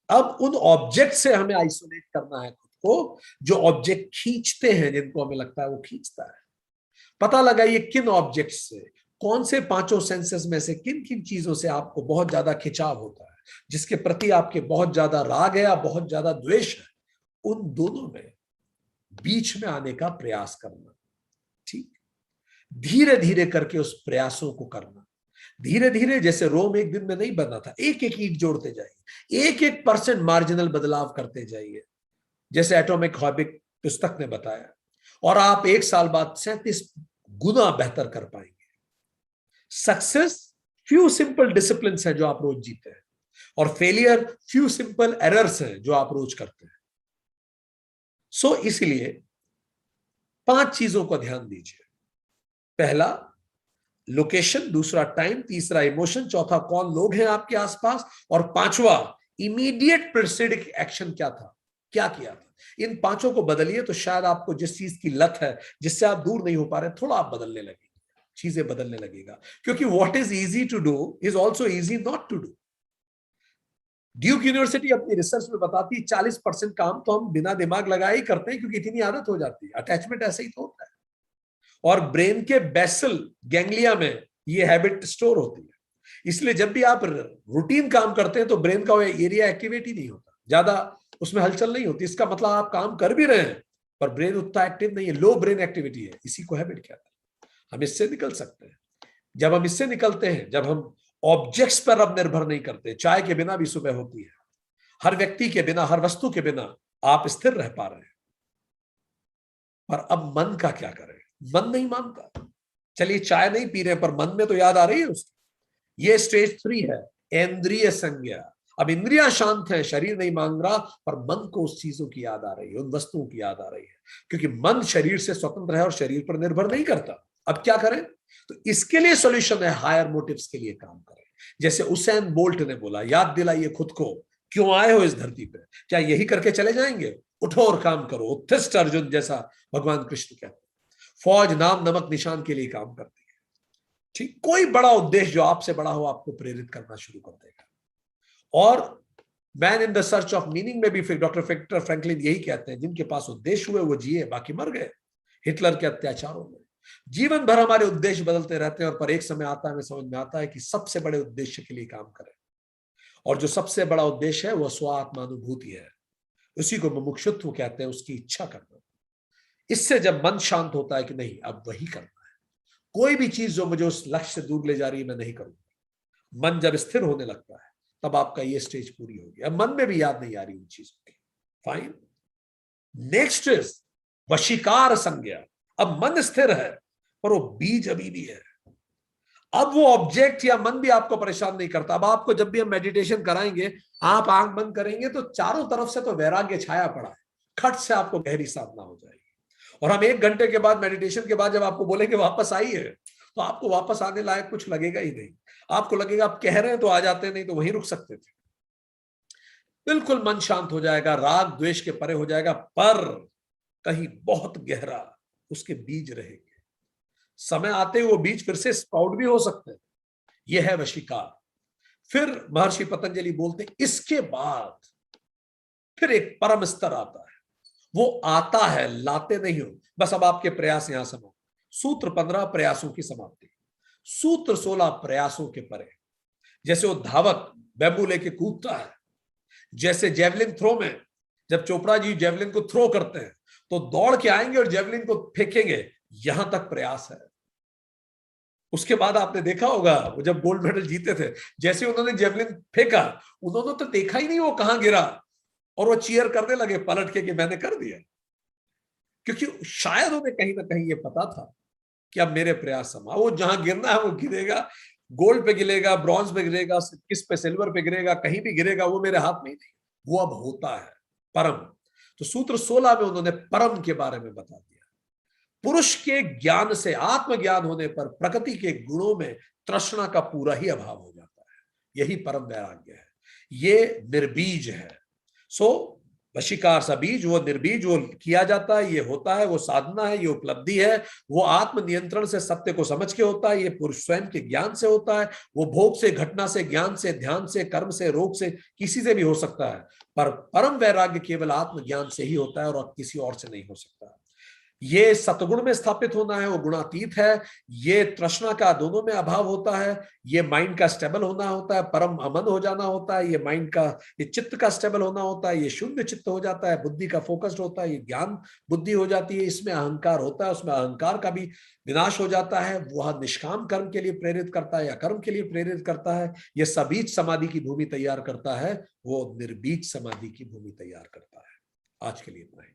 अब उन ऑब्जेक्ट से हमें आइसोलेट करना है खुद को, जो ऑब्जेक्ट खींचते हैं, जिनको हमें लगता है वो खींचता है। पता लगाइए किन ऑब्जेक्ट से, कौन से 5 सेंसेस में से किन किन चीजों से आपको बहुत ज्यादा खिंचाव होता है, जिसके प्रति आपके बहुत ज्यादा राग है या बहुत ज्यादा द्वेष है। उन दोनों में बीच में आने का प्रयास करना। ठीक, धीरे धीरे करके उस प्रयासों को करना। धीरे धीरे, जैसे रोम एक दिन में नहीं बना था, एक एक ईंट जोड़ते जाइए, 1% मार्जिनल बदलाव करते जाइए, जैसे एटॉमिक हैबिट पुस्तक ने बताया, और आप 1 साल बाद 37 गुना बेहतर कर पाएंगे। सक्सेस फ्यू सिंपल डिसिप्लिन है जो आप रोज जीते हैं, और फेलियर फ्यू सिंपल एरर्स हैं जो आप रोज करते हैं। इसलिए 5 चीजों को ध्यान दीजिए। पहला लोकेशन, दूसरा टाइम, तीसरा इमोशन, चौथा कौन लोग हैं आपके आसपास, और 5वां इमीडिएट प्रेसिडिक एक्शन क्या था, क्या किया था। इन 5 को बदलिए तो शायद आपको जिस चीज की लत है, जिससे आप दूर नहीं हो पा रहे, थोड़ा आप बदलने लगेंगे, चीजें बदलने लगेगा। क्योंकि what is easy to do is also easy not to do. Duke university अपनी रिसर्च में बताती है 40% काम तो हम बिना दिमाग लगाए ही करते हैं, क्योंकि इतनी आदत हो जाती है। अटैचमेंट ऐसे ही तो होता है। और ब्रेन के बेसल गैंग्लिया में ये हैबिट स्टोर होती है। इसलिए जब भी आप रूटीन काम करते हैं तो ब्रेन का एरिया एक्टिवेट ही नहीं होता, ज्यादा उसमें हलचल नहीं होती। इसका मतलब आप काम कर भी रहे हैं पर ब्रेन उतना एक्टिव नहीं है, लो ब्रेन एक्टिविटी है। इसी को हैबिट कहते हैं। हम इससे निकल सकते हैं। जब हम इससे निकलते हैं, जब हम ऑब्जेक्ट्स पर अब निर्भर नहीं करते। चाय के बिना भी सुबह होती है, हर व्यक्ति के बिना, हर वस्तु के बिना आप स्थिर रह पा रहे हैं। पर अब मन का क्या करें? मन नहीं मानता। चलिए चाय नहीं पी रहे पर मन में तो याद आ रही है उसकी। ये स्टेज 3 है, इंद्रिय संज्ञा। अब इंद्रियां शांत है, शरीर नहीं मांग रहा, पर मन को उस चीजों की याद आ रही है, उन वस्तुओं की याद आ रही है, क्योंकि मन शरीर से स्वतंत्र है और शरीर पर निर्भर नहीं करता। अब क्या करें? तो इसके लिए सॉल्यूशन है हायर मोटिव्स के लिए काम करें। जैसे उसेन बोल्ट ने बोला, याद दिलाइए खुद को क्यों आए हो इस धरती पे। क्या यही करके चले जाएंगे? उठो और काम करो। उत्थिष्ट अर्जुन, जैसा भगवान कृष्ण कहते हैं। फौज नाम नमक निशान के लिए काम करती है। ठीक, कोई बड़ा उद्देश्य जो आपसे बड़ा हो आपको प्रेरित करना शुरू कर देगा। और man in the search of meaning में भी फिर डॉक्टर विक्टर फ्रैंकलिन यही कहते हैं, जिनके पास उद्देश्य हुए वो जिए, बाकी मर गए। हिटलर के अत्याचारों में जीवन भर हमारे उद्देश्य बदलते रहते हैं, और पर एक समय आता है, हमें समझ में आता है कि सबसे बड़े उद्देश्य के लिए काम करें। और जो सबसे बड़ा उद्देश्य है वो स्वात्मानुभूति है। उसी को मुमुक्षुत्व कहते हैं, उसकी इच्छा करना। इससे जब मन शांत होता है कि नहीं अब वही करना है, कोई भी चीज जो मुझे उस लक्ष्य से दूर ले जा रही है मैं नहीं करूंगा। मन जब स्थिर होने लगता है तब आपका ये स्टेज पूरी होगी। अब मन में भी याद नहीं आ रही उन चीजों की। फाइन। नेक्स्ट इज वशीकार संज्ञा। अब मन स्थिर है पर वो बीज अभी भी है। अब वो ऑब्जेक्ट या मन भी आपको परेशान नहीं करता। अब आपको जब भी हम मेडिटेशन कराएंगे, आप आंख बंद करेंगे तो चारों तरफ से तो वैराग्य छाया पड़ा है, खट से आपको गहरी साधना हो जाएगी। और हम 1 घंटे के बाद, मेडिटेशन के बाद जब आपको बोलेंगे वापस आइए, तो आपको वापस आने लायक कुछ लगेगा ही नहीं। आपको लगेगा आप कह रहे हैं तो आ जाते, नहीं तो वहीं रुक सकते थे। बिल्कुल मन शांत हो जाएगा, राग द्वेष के परे हो जाएगा, पर कहीं बहुत गहरा उसके बीज रहेंगे। समय आते ही वो बीज फिर से स्प्राउट भी हो सकते हैं। यह है वशीकार। फिर महर्षि पतंजलि बोलते इसके बाद फिर एक परम स्तर आता है। वो आता है, लाते नहीं हो, बस अब आपके प्रयास यहां समाप्त। सूत्र 15 प्रयासों की समाप्ति, सूत्र 16 प्रयासों के परे। जैसे वो धावक बैम्बू लेके कूदता है, जैसे जेवलिन थ्रो में जब चोपड़ा जी जेवलिन को थ्रो करते हैं तो दौड़ के आएंगे और जेवलिन को फेंकेंगे, यहां तक प्रयास है। उसके बाद आपने देखा होगा वो जब गोल्ड मेडल जीते थे, जैसे उन्होंने जेवलिन फेंका, उन्होंने तो देखा ही नहीं वो कहां गिरा, और वो चीयर करने लगे पलट के कि मैंने कर दिया। क्योंकि शायद उन्हें कहीं ना कहीं ये पता था कि अब मेरे प्रयास समा, वो जहां गिरना है वो गिरेगा, गोल्ड पे गिरेगा, ब्रॉन्ज पे गिरेगा, किस पे सिल्वर पे गिरेगा, कहीं भी गिरेगा, वो मेरे हाथ में ही नहीं। वो अब होता है परम। तो सूत्र 16 में उन्होंने परम के बारे में बता दिया। पुरुष के ज्ञान से, आत्मज्ञान होने पर प्रकृति के गुणों में तृष्णा का पूरा ही अभाव हो जाता है। यही परम वैराग्य है। ये निर्बीज है। सो वशीकार सा बीज, वो निर्बीज, वो किया जाता है, ये होता है, वो साधना है, ये उपलब्धि है। वो आत्म नियंत्रण से, सत्य को समझ के होता है, ये पुरुष स्वयं के ज्ञान से होता है। वो भोग से, घटना से, ज्ञान से, ध्यान से, कर्म से, रोग से, किसी से भी हो सकता है, पर परम वैराग्य केवल आत्मज्ञान से ही होता है और किसी और से नहीं हो सकता। ये सतगुण में स्थापित होना है, वो गुणातीत है। ये तृष्णा का दोनों में अभाव होता है। ये माइंड का स्टेबल होना होता है, परम अमन हो जाना होता है। ये माइंड का, ये चित्त का स्टेबल होना होता है। ये शून्य चित्त हो जाता है, बुद्धि का फोकस्ड होता है, ये ज्ञान बुद्धि हो जाती है। इसमें अहंकार होता है, उसमें अहंकार का भी विनाश हो जाता है। वह निष्काम कर्म के लिए प्रेरित करता है या कर्म के लिए प्रेरित करता है। यह सबीज समाधि की भूमि तैयार करता है, वो निर्बीज समाधि की भूमि तैयार करता है। आज के लिए इतना ही।